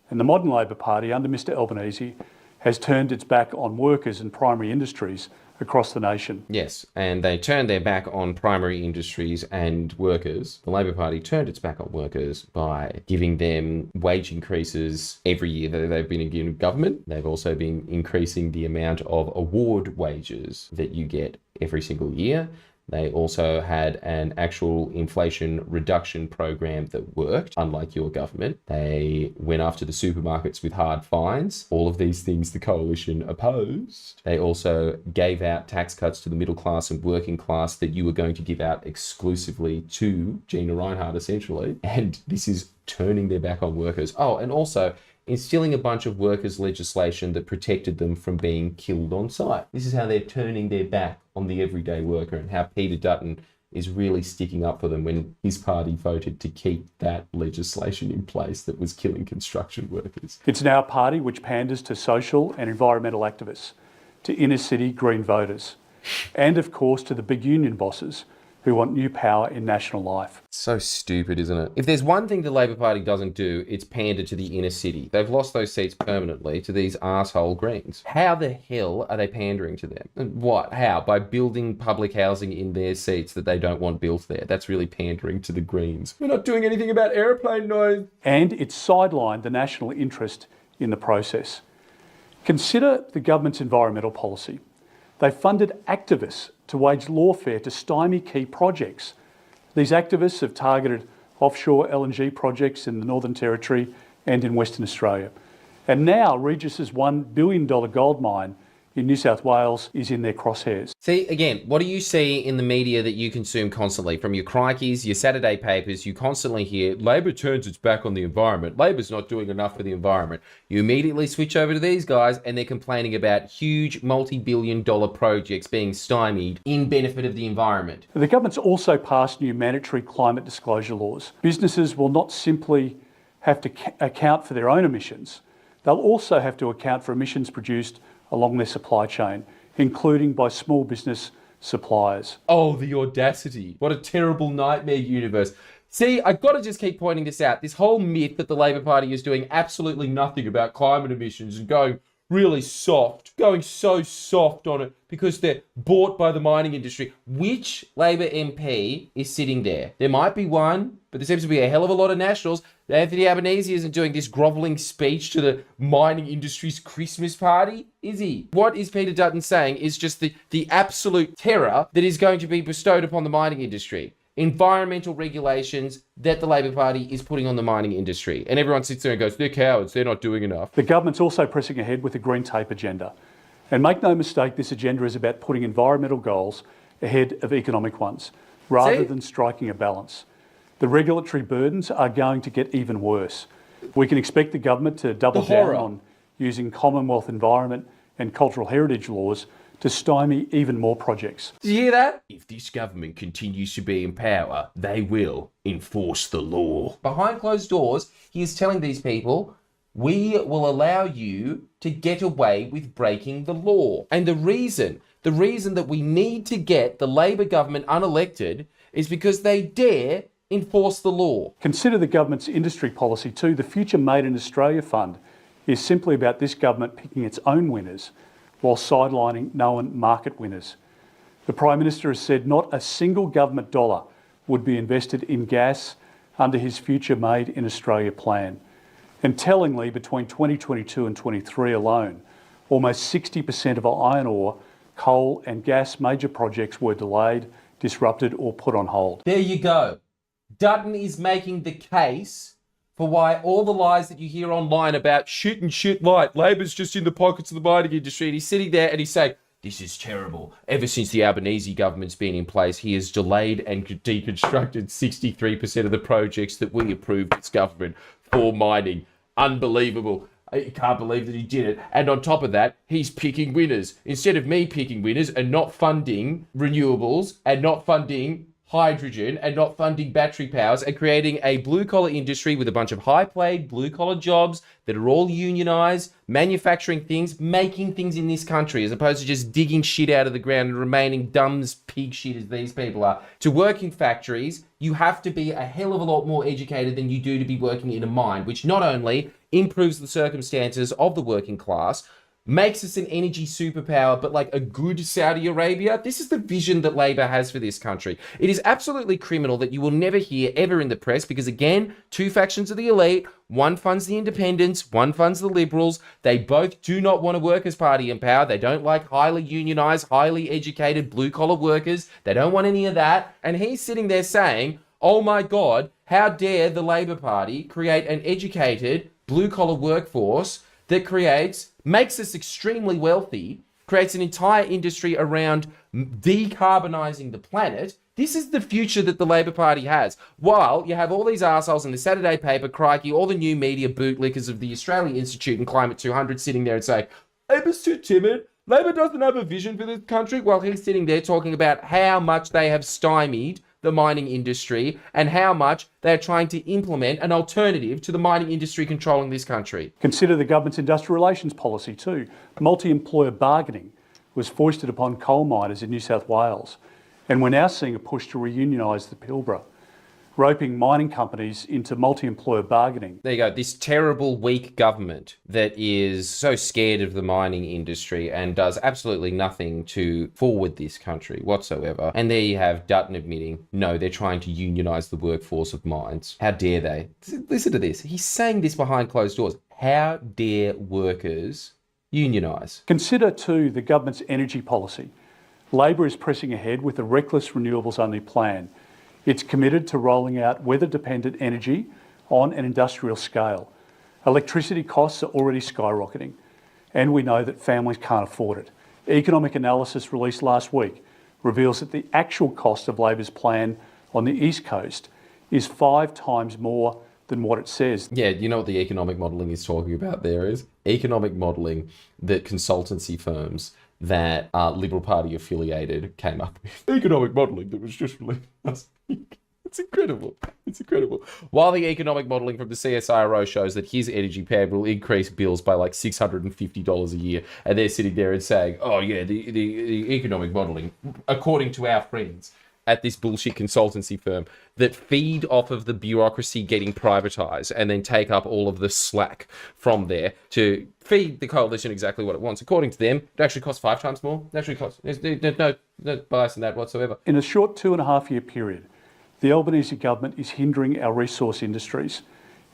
and the modern Labor Party under Mr Albanese has turned its back on workers and primary industries across the nation. Yes, and they turned their back on primary industries and workers. The Labor Party turned its back on workers by giving them wage increases every year that they've been in government. They've also been increasing the amount of award wages that you get every single year. They also had an actual inflation reduction program that worked, unlike your government. They went after the supermarkets with hard fines. All of these things the coalition opposed. They also gave out tax cuts to the middle class and working class that you were going to give out exclusively to Gina Rinehart, essentially. And this is turning their back on workers. Oh, and also instilling a bunch of workers' legislation that protected them from being killed on site. This is how they're turning their back on the everyday worker, and how Peter Dutton is really sticking up for them when his party voted to keep that legislation in place that was killing construction workers. It's now a party which panders to social and environmental activists, to inner city Green voters, and of course to the big union bosses who want new power in national life. So stupid, isn't it? If there's one thing the Labor Party doesn't do, it's pander to the inner city. They've lost those seats permanently to these arsehole Greens. How the hell are they pandering to them? What? How? By building public housing in their seats that they don't want built there. That's really pandering to the Greens. We're not doing anything about aeroplane noise. And it's sidelined the national interest in the process. Consider the government's environmental policy. They funded activists to wage lawfare to stymie key projects. These activists have targeted offshore LNG projects in the Northern Territory and in Western Australia. And now Regis's $1 billion gold mine in New South Wales is in their crosshairs. See, again, what do you see in the media that you consume constantly? From your crikeys, your Saturday papers, you constantly hear, Labor turns its back on the environment. Labor's not doing enough for the environment. You immediately switch over to these guys and they're complaining about huge multi-billion-dollar projects being stymied in benefit of the environment. The government's also passed new mandatory climate disclosure laws. Businesses will not simply have to account for their own emissions. They'll also have to account for emissions produced along their supply chain, including by small business suppliers. Oh, the audacity. What a terrible nightmare universe. See, I've got to just keep pointing this out. This whole myth that the Labor Party is doing absolutely nothing about climate emissions and going really soft, going so soft on it because they're bought by the mining industry. Which Labor MP is sitting there? There might be one, but there seems to be a hell of a lot of Nationals. Anthony Albanese isn't doing this grovelling speech to the mining industry's Christmas party, is he? What is Peter Dutton saying is just the absolute terror that is going to be bestowed upon the mining industry. Environmental regulations that the Labor Party is putting on the mining industry. And everyone sits there and goes, they're cowards, they're not doing enough. The government's also pressing ahead with the green tape agenda. And make no mistake, this agenda is about putting environmental goals ahead of economic ones, rather than striking a balance. The regulatory burdens are going to get even worse. We can expect the government to double down on using Commonwealth environment and cultural heritage laws to stymie even more projects. Did you hear that? If this government continues to be in power, they will enforce the law. Behind closed doors, he is telling these people, we will allow you to get away with breaking the law. And the reason that we need to get the Labor government unelected is because they dare enforce the law. Consider the government's industry policy too. The Future Made in Australia Fund is simply about this government picking its own winners while sidelining known market winners. The Prime Minister has said not a single government dollar would be invested in gas under his Future Made in Australia plan. And tellingly, between 2022 and 23 alone, almost 60% of our iron ore, coal and gas major projects were delayed, disrupted or put on hold. There you go. Dutton is making the case for why all the lies that you hear online about shit and shit light, Labor's just in the pockets of the mining industry, and he's sitting there and he's saying, this is terrible. Ever since the Albanese government's been in place, he has delayed and deconstructed 63% of the projects that we approved as government for mining. Unbelievable. I can't believe that he did it. And on top of that, he's picking winners. Instead of me picking winners and not funding renewables and not funding hydrogen and not funding battery powers and creating a blue-collar industry with a bunch of high-paid blue-collar jobs that are all unionised, manufacturing things, making things in this country, as opposed to just digging shit out of the ground and remaining dumb as pig shit as these people are. To work in factories, you have to be a hell of a lot more educated than you do to be working in a mine, which not only improves the circumstances of the working class, makes us an energy superpower, but like a good Saudi Arabia. This is the vision that Labor has for this country. It is absolutely criminal that you will never hear ever in the press because, again, two factions of the elite, one funds the independents, one funds the liberals. They both do not want a workers' party in power. They don't like highly unionised, highly educated, blue-collar workers. They don't want any of that. And he's sitting there saying, oh my God, how dare the Labor Party create an educated, blue-collar workforce that makes us extremely wealthy, creates an entire industry around decarbonising the planet. This is the future that the Labor Party has. While you have all these arseholes in the Saturday paper, crikey, all the new media bootlickers of the Australian Institute and Climate 200 sitting there and saying, Labor's too timid, Labor doesn't have a vision for this country, while he's sitting there talking about how much they have stymied the mining industry and how much they're trying to implement an alternative to the mining industry controlling this country. Consider the government's industrial relations policy too. Multi-employer bargaining was foisted upon coal miners in New South Wales. And we're now seeing a push to reunionise the Pilbara, roping mining companies into multi-employer bargaining. There you go. This terrible, weak government that is so scared of the mining industry and does absolutely nothing to forward this country whatsoever. And there you have Dutton admitting, no, they're trying to unionise the workforce of mines. How dare they? Listen to this. He's saying this behind closed doors. How dare workers unionise? Consider too the government's energy policy. Labor is pressing ahead with a reckless renewables-only plan. It's committed to rolling out weather-dependent energy on an industrial scale. Electricity costs are already skyrocketing, and we know that families can't afford it. Economic analysis released last week reveals that the actual cost of Labor's plan on the East Coast is 5 times more than what it says. Yeah, you know what the economic modelling is talking about there is? Economic modelling that consultancy firms that are Liberal Party affiliated came up with. Economic modelling that was just released last week. It's incredible. It's incredible. While the economic modelling from the CSIRO shows that his energy plan will increase bills by like $650 a year, and they're sitting there and saying, oh yeah, the economic modelling, according to our friends at this bullshit consultancy firm that feed off of the bureaucracy getting privatised and then take up all of the slack from there to feed the coalition exactly what it wants. According to them, it actually costs 5 times more. It actually costs, there's no bias in that whatsoever. In a short 2.5-year period, the Albanese government is hindering our resource industries.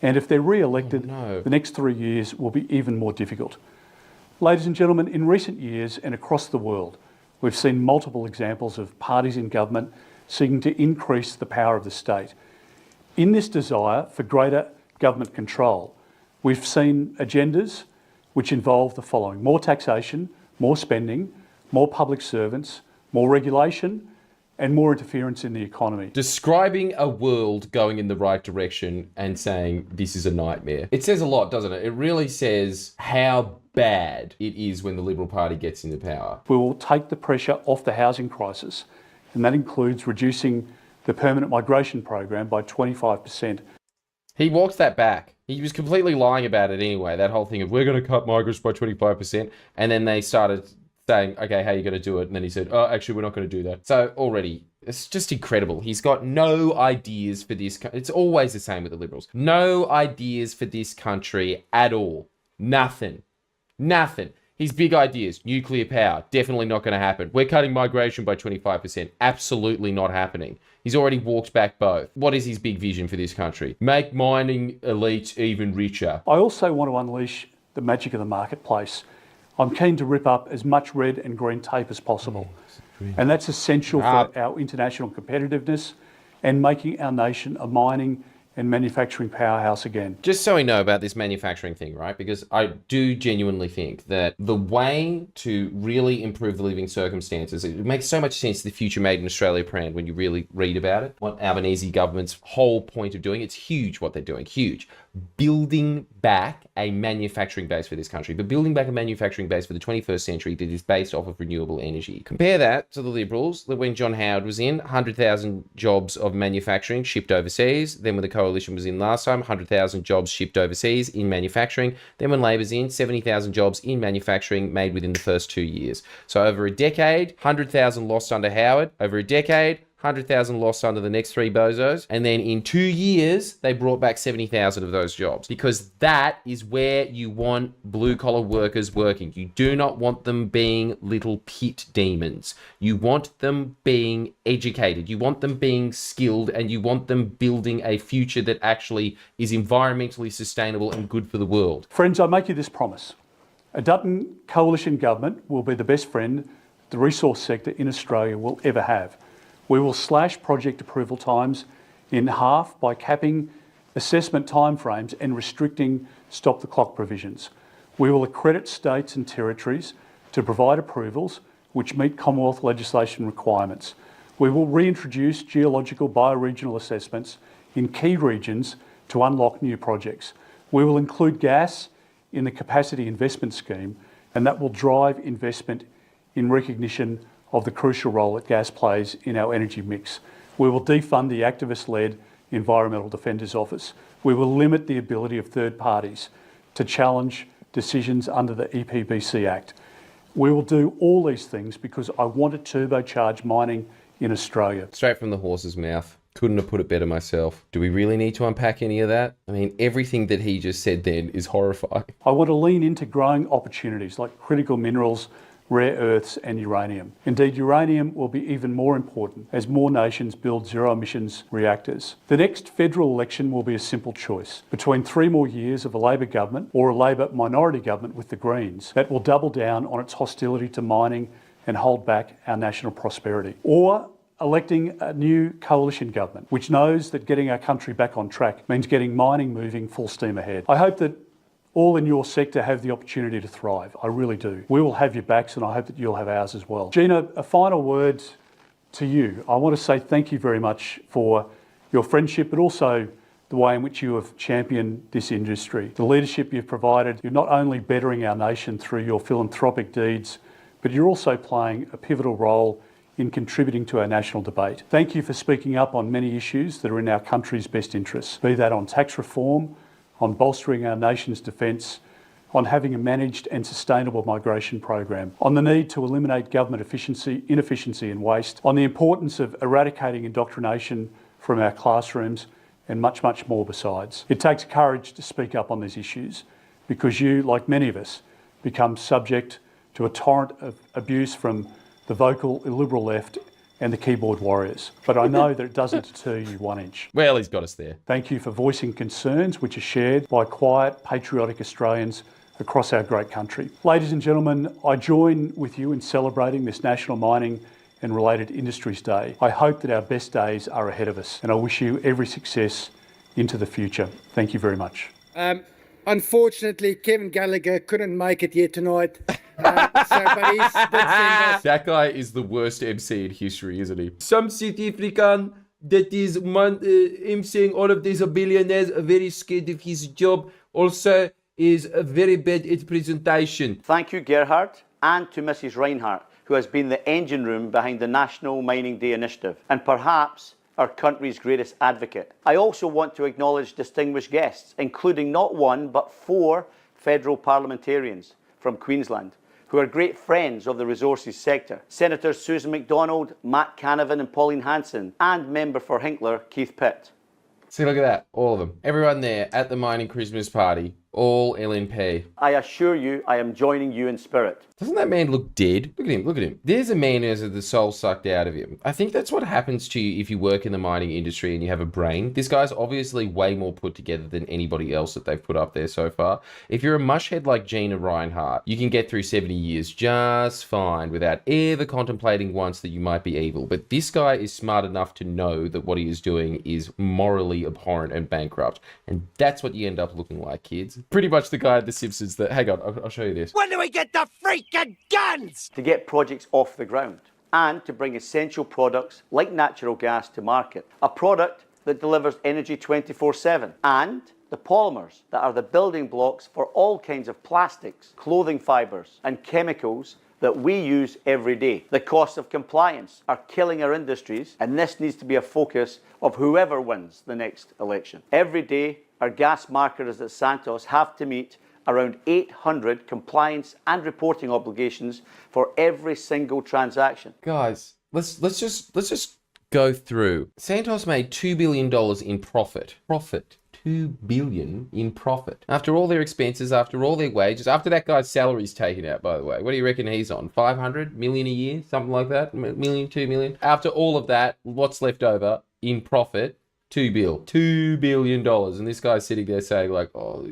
And if they're re-elected, the next 3 years will be even more difficult. Ladies and gentlemen, in recent years and across the world, we've seen multiple examples of parties in government seeking to increase the power of the state. In this desire for greater government control, we've seen agendas which involve the following: more taxation, more spending, more public servants, more regulation, and more interference in the economy. Describing a world going in the right direction and saying this is a nightmare. It says a lot, doesn't it? It really says how bad it is when the Liberal Party gets into power. We will take the pressure off the housing crisis, and that includes reducing the permanent migration program by 25%. He walked that back. He was completely lying about it anyway, that whole thing of we're going to cut migrants by 25%, and then they started saying, okay, how are you going to do it? And then he said, oh, actually, we're not going to do that. So already, it's just incredible. He's got no ideas for this. It's always the same with the Liberals. No ideas for this country at all. Nothing. His big ideas, nuclear power, definitely not going to happen. We're cutting migration by 25%. Absolutely not happening. He's already walked back both. What is his big vision for this country? Make mining elites even richer. I also want to unleash the magic of the marketplace. I'm keen to rip up as much red and green tape as possible. And that's essential for our international competitiveness and making our nation a mining and manufacturing powerhouse again. Just so we know about this manufacturing thing, right? Because I do genuinely think that the way to really improve the living circumstances, it makes so much sense, the Future Made in Australia brand, when you really read about it. What Albanese government's whole point of doing, it's huge what they're doing, huge. Building back a manufacturing base for this country, but building back a manufacturing base for the 21st century that is based off of renewable energy. Compare that to the Liberals, that when John Howard was in, 100,000 jobs of manufacturing shipped overseas. Then when the Coalition was in last time, 100,000 jobs shipped overseas in manufacturing. Then when Labor's in, 70,000 jobs in manufacturing made within the first 2 years. So over a decade, 100,000 lost under Howard. Over a decade, 100,000 lost under the next 3 bozos. And then in 2 years, they brought back 70,000 of those jobs. Because that is where you want blue-collar workers working. You do not want them being little pit demons. You want them being educated. You want them being skilled, and you want them building a future that actually is environmentally sustainable and good for the world. Friends, I make you this promise. A Dutton coalition government will be the best friend the resource sector in Australia will ever have. We will slash project approval times in half by capping assessment timeframes and restricting stop-the-clock provisions. We will accredit states and territories to provide approvals which meet Commonwealth legislation requirements. We will reintroduce geological bioregional assessments in key regions to unlock new projects. We will include gas in the capacity investment scheme, and that will drive investment in recognition of the crucial role that gas plays in our energy mix. We will defund the activist-led Environmental Defenders Office. We will limit the ability of third parties to challenge decisions under the EPBC Act. We will do all these things because I want to turbocharge mining in Australia. Straight from the horse's mouth. Couldn't have put it better myself. Do we really need to unpack any of that? I mean, everything that he just said then is horrifying. I want to lean into growing opportunities like critical minerals, rare earths and uranium. Indeed, uranium will be even more important as more nations build zero emissions reactors. The next federal election will be a simple choice between 3 more years of a Labor government or a Labor minority government with the Greens that will double down on its hostility to mining and hold back our national prosperity, or electing a new coalition government which knows that getting our country back on track means getting mining moving full steam ahead. I hope that all in your sector have the opportunity to thrive. I really do. We will have your backs and I hope that you'll have ours as well. Gina, a final word to you. I want to say thank you very much for your friendship, but also the way in which you have championed this industry. The leadership you've provided, you're not only bettering our nation through your philanthropic deeds, but you're also playing a pivotal role in contributing to our national debate. Thank you for speaking up on many issues that are in our country's best interests, be that on tax reform, on bolstering our nation's defence, on having a managed and sustainable migration program, on the need to eliminate government inefficiency and waste, on the importance of eradicating indoctrination from our classrooms, and much, much more besides. It takes courage to speak up on these issues because you, like many of us, become subject to a torrent of abuse from the vocal illiberal left and the keyboard warriors. But I know that it doesn't deter you 1 inch. Well, he's got us there. Thank you for voicing concerns which are shared by quiet, patriotic Australians across our great country. Ladies and gentlemen, I join with you in celebrating this National Mining and Related Industries Day. I hope that our best days are ahead of us and I wish you every success into the future. Thank you very much. Unfortunately, Kevin Gallagher couldn't make it here tonight. But he's did send us. That guy is the worst MC in history, isn't he? Some South African that is him saying all of these billionaires are very scared of his job also is very bad at presentation. Thank you, Gerhard, and to Mrs. Rinehart, who has been the engine room behind the National Mining Day initiative, and perhaps our country's greatest advocate. I also want to acknowledge distinguished guests, including not 1 but 4 federal parliamentarians from Queensland, who are great friends of the resources sector. Senators Susan MacDonald, Matt Canavan and Pauline Hanson, and member for Hinkler, Keith Pitt. See, look at that. All of them. Everyone there at the mining Christmas party. All LNP. I assure you, I am joining you in spirit. Doesn't that man look dead? Look at him, look at him. There's a man who has the soul sucked out of him. I think that's what happens to you if you work in the mining industry and you have a brain. This guy's obviously way more put together than anybody else that they've put up there so far. If you're a mushhead like Gina Rinehart, you can get through 70 years just fine without ever contemplating once that you might be evil. But this guy is smart enough to know that what he is doing is morally abhorrent and bankrupt. And that's what you end up looking like, kids. Pretty much the guy at The Simpsons that, hang on, I'll show you this. When do we get the freaking guns? To get projects off the ground and to bring essential products like natural gas to market. A product that delivers energy 24/7 and the polymers that are the building blocks for all kinds of plastics, clothing fibres and chemicals that we use every day. The costs of compliance are killing our industries, and this needs to be a focus of whoever wins the next election. Every day, our gas marketers at Santos have to meet around 800 compliance and reporting obligations for every single transaction. Guys, let's just go through. Santos made $2 billion in profit. $2 billion in profit. After all their expenses, after all their wages, after that guy's salary's taken out, by the way. What do you reckon he's on? 500 million a year? Something like that? Million, 2 million? After all of that, what's left over in profit? $2 billion. And this guy's sitting there saying like, oh,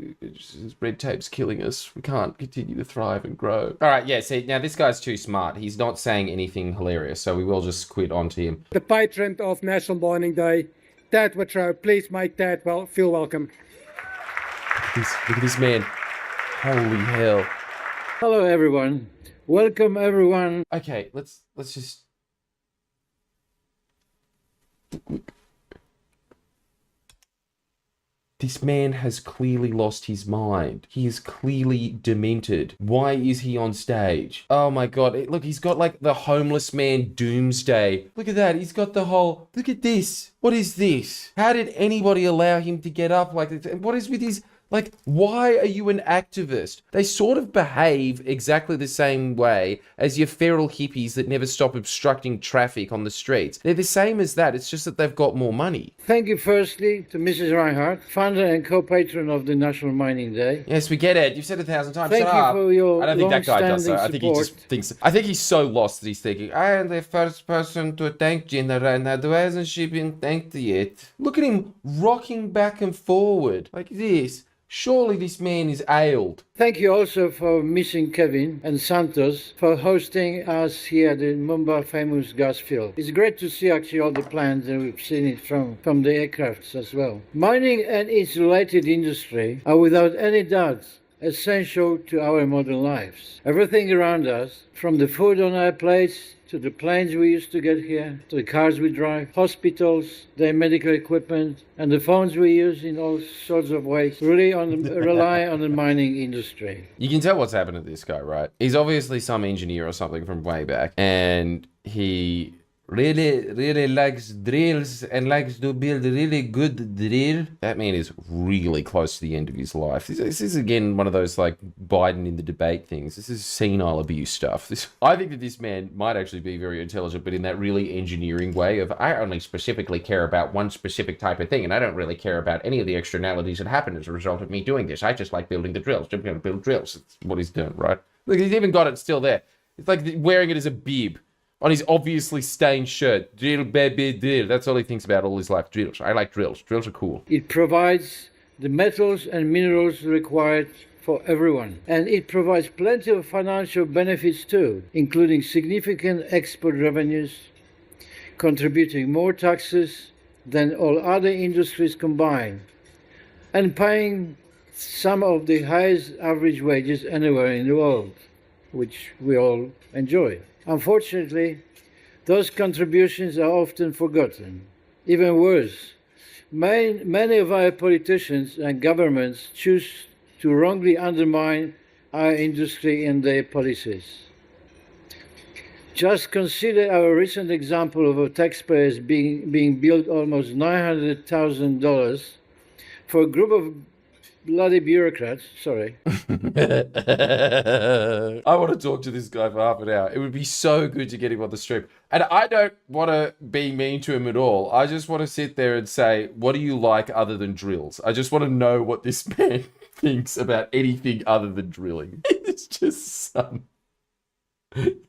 red tape's killing us. We can't continue to thrive and grow. All right, yeah, see, now this guy's too smart. He's not saying anything hilarious, so we will just quit onto him. The patron of National Mining Day, Tad Watrow, please make Tad feel welcome. Look at this man. Holy hell. Hello, everyone. Welcome, everyone. Okay, let's just... This man has clearly lost his mind. He is clearly demented. Why is he on stage? Oh my god. Look, he's got like the homeless man doomsday. Look at that. He's got the whole... Look at this. What is this? How did anybody allow him to get up like this? And what is with his Like, why are you an activist? They sort of behave exactly the same way as your feral hippies that never stop obstructing traffic on the streets. They're the same as that, it's just that they've got more money. Thank you firstly to Mrs. Rinehart, founder and co-patron of the National Mining Day. Yes, we get it. You've said it 1,000 times. Thank Shut you up. for your I don't think that guy does long-standing that. I think he just support. thinks... I think he's so lost that he's thinking, I am the first person to thank Gina Rinehart. Why hasn't she been thanked yet? Look at him rocking back and forward like this. Surely this man is ailed. Thank you also for missing Kevin and Santos for hosting us here at the Mumbai famous gas field. It's great to see actually all the plants, and we've seen it from the aircrafts as well. Mining and its related industry are without any doubt essential to our modern lives. Everything around us, from the food on our plates to the planes we used to get here, to the cars we drive, hospitals, their medical equipment, and the phones we use in all sorts of ways, really rely on the mining industry. You can tell what's happened to this guy, right? He's obviously some engineer or something from way back, and he really likes drills and likes to build a really good drill. That man is really close to the end of his life. This is again one of those like Biden in the debate things. This is senile abuse stuff. I think that this man might actually be very intelligent, but in that really engineering way of, I only specifically care about one specific type of thing, and I don't really care about any of the externalities that happen as a result of me doing this. I just like building the drills. I'm going to build drills. It's what he's doing, right? Look, he's even got it still there. It's like wearing it as a bib on his obviously stained shirt. Drill, baby, drill. That's all he thinks about all his life. Drills. I like drills. Drills are cool. It provides the metals and minerals required for everyone. And it provides plenty of financial benefits too, including significant export revenues, contributing more taxes than all other industries combined, and paying some of the highest average wages anywhere in the world, which we all enjoy. Unfortunately, those contributions are often forgotten. Even worse, many of our politicians and governments choose to wrongly undermine our industry and their policies. Just consider our recent example of taxpayers being billed almost $900,000 for a group of bloody bureaucrats, sorry. I want to talk to this guy for half an hour. It would be so good to get him on the stream. And I don't want to be mean to him at all. I just want to sit there and say, what do you like other than drills? I just want to know what this man thinks about anything other than drilling. It's just some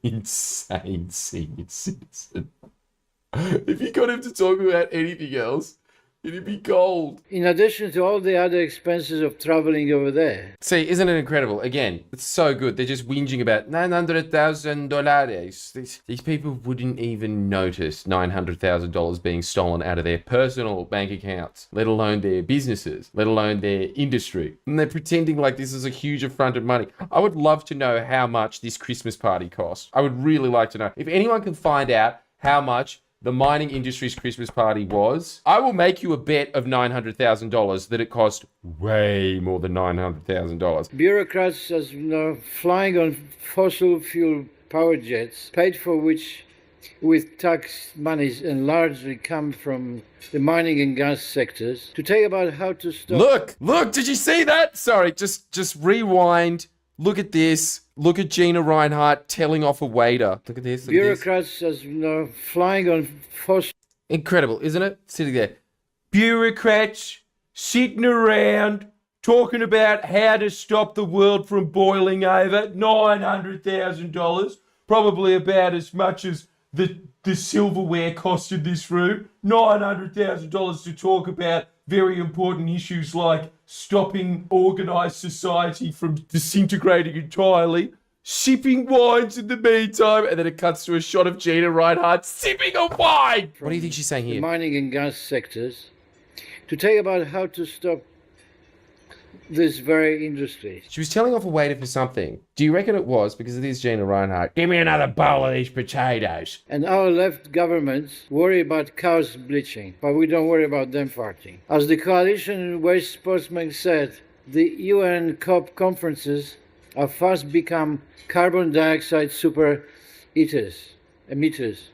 insane senior citizen. If you got him to talk about anything else, it'd be gold. In addition to all the other expenses of traveling over there. See, isn't it incredible? Again, it's so good. They're just whinging about $900,000. These people wouldn't even notice $900,000 being stolen out of their personal bank accounts, let alone their businesses, let alone their industry. And they're pretending like this is a huge affront of money. I would love to know how much this Christmas party cost. I would really like to know. If anyone can find out how much the mining industry's Christmas party was, I will make you a bet of $900,000 that it cost way more than $900,000. Bureaucrats, as you know, flying on fossil fuel power jets, paid for which with tax monies and largely come from the mining and gas sectors, to tell you about how to stop... Look, did you see that? Sorry, just rewind. Look at this. Look at Gina Rinehart telling off a waiter. Look at this. Bureaucrats, as you know, flying on fossil... Incredible, isn't it? Sitting there. Bureaucrats sitting around talking about how to stop the world from boiling over. $900,000. Probably about as much as the silverware cost in this room. $900,000 to talk about very important issues like stopping organised society from disintegrating entirely, sipping wines in the meantime, and then it cuts to a shot of Gina Rinehart sipping a wine. What do you think she's saying here? The mining and gas sectors, to tell you about how to stop this very industry. She was telling off a waiter for something. Do you reckon it was because it is Gina Rinehart? Give me another bowl of these potatoes. And our left governments worry about cows bleaching, but we don't worry about them farting. As the coalition waste sportsman said, the UN COP conferences are fast become carbon dioxide super emitters.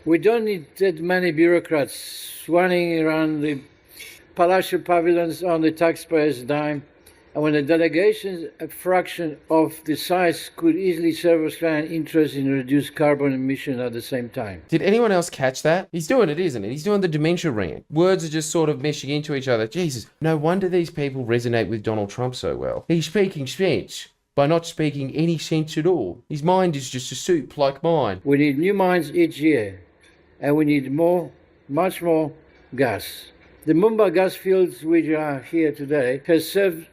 We don't need that many bureaucrats swanning around the palatial pavilions on the taxpayers' dime And when a delegation, a fraction of the size, could easily serve Australian interests in reduced carbon emission at the same time. Did anyone else catch that? He's doing it, isn't it? He's doing the dementia rant. Words are just sort of meshing into each other. Jesus, no wonder these people resonate with Donald Trump so well. He's speaking sense by not speaking any sense at all. His mind is just a soup like mine. We need new mines each year, and we need much more gas. The Moomba gas fields which are here today has served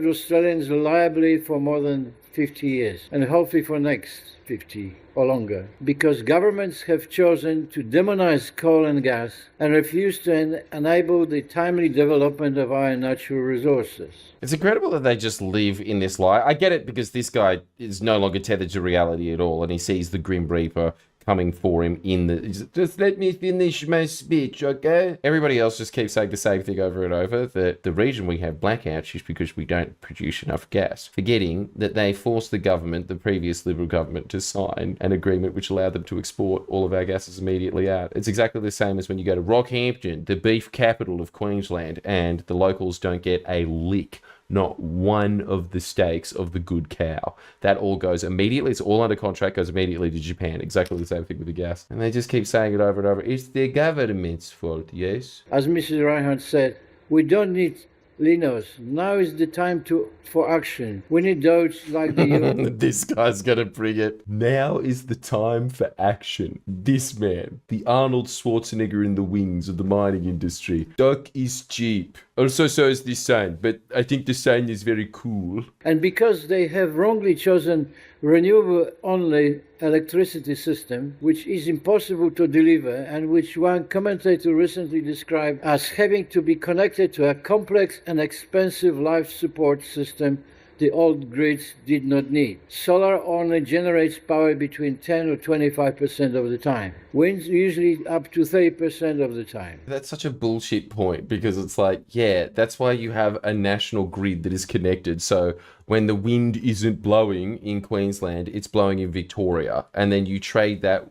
Australians reliably for more than 50 years, and hopefully for next 50 or longer, because governments have chosen to demonize coal and gas and refuse to enable the timely development of our natural resources. It's incredible that they just live in this lie. I get it because this guy is no longer tethered to reality at all, and he sees the Grim Reaper coming for him in the... Just let me finish my speech, okay? Everybody else just keeps saying the same thing over and over. The reason we have blackouts is because we don't produce enough gas. Forgetting that they forced the government, the previous Liberal government, to sign an agreement which allowed them to export all of our gases immediately out. It's exactly the same as when you go to Rockhampton, the beef capital of Queensland, and the locals don't get a lick. Not one of the steaks of the good cow. That all goes immediately. It's all under contract, goes immediately to Japan. Exactly the same thing with the gas. And they just keep saying it over and over. It's the government's fault, yes? As Mrs. Rinehart said, we don't need Linos. Now is the time for action. We need those like the... This guy's gonna bring it. Now is the time for action. This man, the Arnold Schwarzenegger in the wings of the mining industry. Duck is cheap. Also, so is this sign, but I think the sign is very cool. And because they have wrongly chosen renewable-only electricity system, which is impossible to deliver, and which one commentator recently described as having to be connected to a complex and expensive life support system the old grids did not need. Solar only generates power between 10 or 25% of the time. Wind usually up to 30% of the time. That's such a bullshit point because it's like, yeah, that's why you have a national grid that is connected. So when the wind isn't blowing in Queensland, it's blowing in Victoria. And then you trade that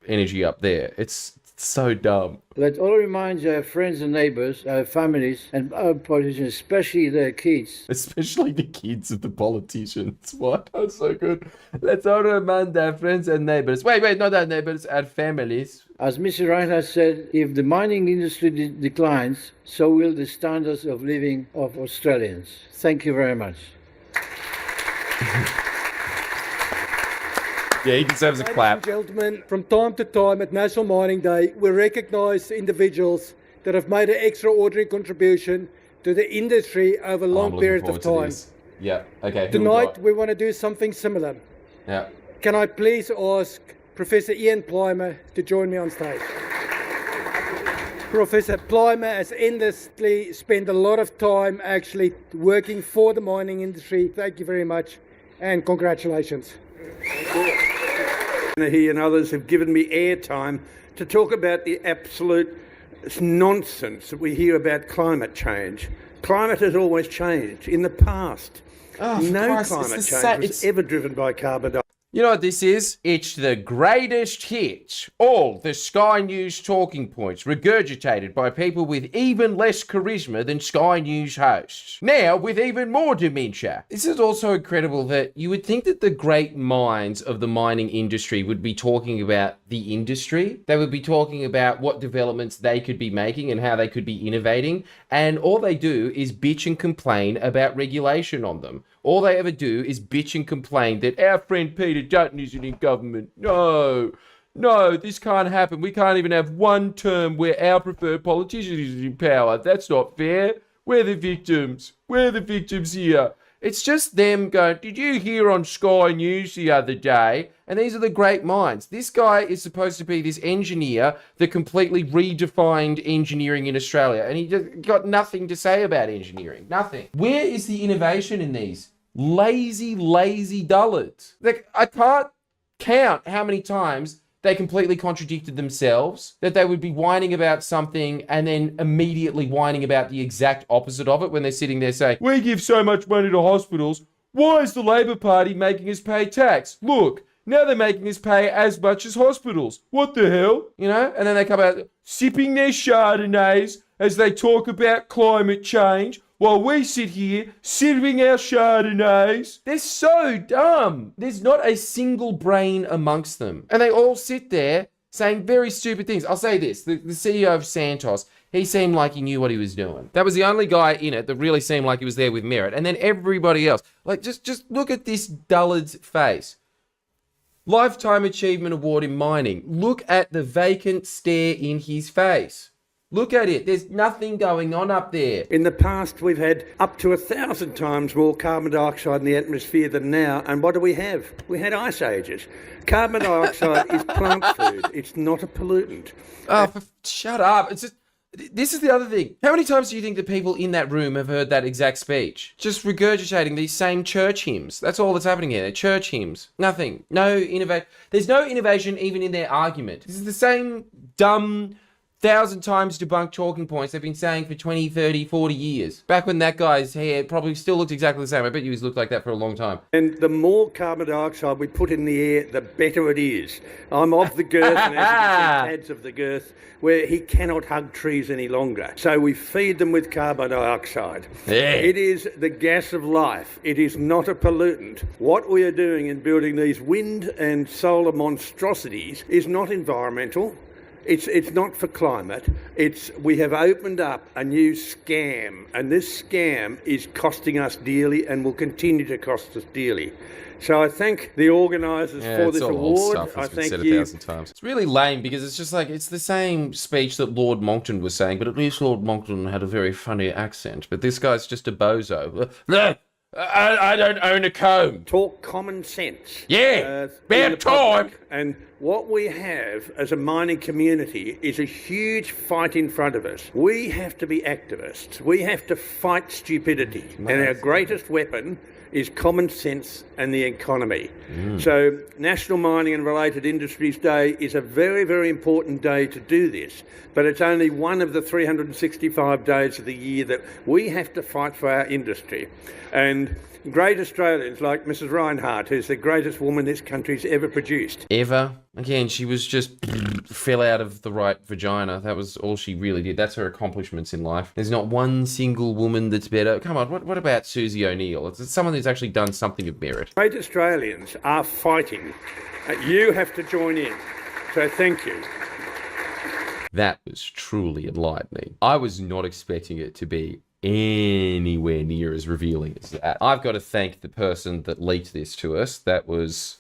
energy up there. It's so dumb. Let all remind our friends and neighbors, our families, and our politicians, especially their kids. Especially the kids of the politicians. What? That's so good. Let's all remind our friends and neighbors. Wait, not our neighbors, our families. As Mr. Rinehart said, if the mining industry declines, so will the standards of living of Australians. Thank you very much. Yeah, he deserves a clap. Ladies and gentlemen, from time to time at National Mining Day, we recognise individuals that have made an extraordinary contribution to the industry over a long period of time. Yeah, okay. Tonight, we want to do something similar. Yeah. Can I please ask Professor Ian Plimer to join me on stage? Professor Plimer has endlessly spent a lot of time actually working for the mining industry. Thank you very much and congratulations. He and others have given me airtime to talk about the absolute nonsense that we hear about climate change. Climate has always changed. In the past, no climate change was ever driven by carbon dioxide. You know what this is? It's the greatest hits. All the Sky News talking points regurgitated by people with even less charisma than Sky News hosts. Now with even more dementia. This is also incredible that you would think that the great minds of the mining industry would be talking about the industry. They would be talking about what developments they could be making and how they could be innovating. And all they do is bitch and complain about regulation on them. All they ever do is bitch and complain that our friend Peter Dutton isn't in government. No, this can't happen. We can't even have one term where our preferred politician is in power. That's not fair. We're the victims. We're the victims here. It's just them going, did you hear on Sky News the other day? And these are the great minds. This guy is supposed to be this engineer that completely redefined engineering in Australia. And he just got nothing to say about engineering. Nothing. Where is the innovation in these? Lazy dullards. Like, I can't count how many times they completely contradicted themselves, that they would be whining about something and then immediately whining about the exact opposite of it when they're sitting there saying, we give so much money to hospitals, why is the Labor Party making us pay tax? Look, now they're making us pay as much as hospitals. What the hell? You know? And then they come out sipping their Chardonnays as they talk about climate change. while we sit here sipping our Chardonnays. They're so dumb. There's not a single brain amongst them. And they all sit there saying very stupid things. I'll say this, the CEO of Santos, he seemed like he knew what he was doing. That was the only guy in it that really seemed like he was there with merit. And then everybody else, like just look at this dullard's face. Lifetime Achievement Award in mining. Look at the vacant stare in his face. Look at it. There's nothing going on up there. In the past, we've had up to 1,000 times more carbon dioxide in the atmosphere than now. And what do we have? We had ice ages. Carbon dioxide is plant food. It's not a pollutant. Oh, shut up. It's just, this is the other thing. How many times do you think the people in that room have heard that exact speech? Just regurgitating these same church hymns. That's all that's happening here. They're church hymns. Nothing. No innovation. There's no innovation even in their argument. This is the same dumb 1,000 times debunked talking points they've been saying for 20, 30, 40 years. Back when that guy's hair probably still looked exactly the same. I bet you he's looked like that for a long time. And the more carbon dioxide we put in the air, the better it is. I'm of the girth, and as you can see, Tad's of the girth, where he cannot hug trees any longer. So we feed them with carbon dioxide. Yeah. It is the gas of life. It is not a pollutant. What we are doing in building these wind and solar monstrosities is not environmental. It's not for climate. We have opened up a new scam, and this scam is costing us dearly and will continue to cost us dearly. So I thank the organisers for this award. I thank you. 1,000 times. It's really lame because it's just like, it's the same speech that Lord Monckton was saying, but at least Lord Monckton had a very funny accent. But this guy's just a bozo. I don't own a comb. Talk common sense. Yeah, about time. And what we have as a mining community is a huge fight in front of us. We have to be activists. We have to fight stupidity. And our greatest weapon is common sense and the economy. So National Mining and Related Industries Day is a very, very important day to do this, but it's only one of the 365 days of the year that we have to fight for our industry. And great Australians like Mrs. Rinehart, who's the greatest woman this country's ever produced. Ever? Again, she was just fell out of the right vagina. That was all she really did. That's her accomplishments in life. There's not one single woman that's better. Come on, what about Susie O'Neill? It's someone who's actually done something of merit. Great Australians are fighting. You have to join in. So thank you. That was truly enlightening. I was not expecting it to be anywhere near as revealing as that. I've got to thank the person that leaked this to us.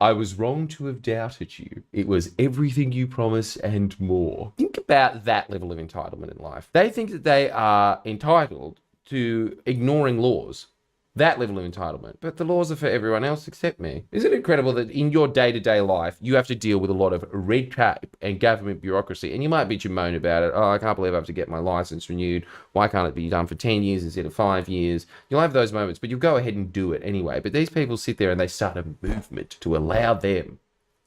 I was wrong to have doubted you. It was everything you promised and more. Think about that level of entitlement in life. They think that they are entitled to ignoring laws. That level of entitlement. But the laws are for everyone else except me. Isn't it incredible that in your day-to-day life, you have to deal with a lot of red tape and government bureaucracy, and you might bitch and moan about it. Oh, I can't believe I have to get my license renewed. Why can't it be done for 10 years instead of 5 years? You'll have those moments, but you'll go ahead and do it anyway. But these people sit there and they start a movement to allow them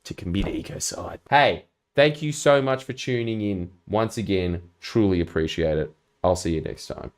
to commit ecocide. Hey, thank you so much for tuning in. Once again, truly appreciate it. I'll see you next time.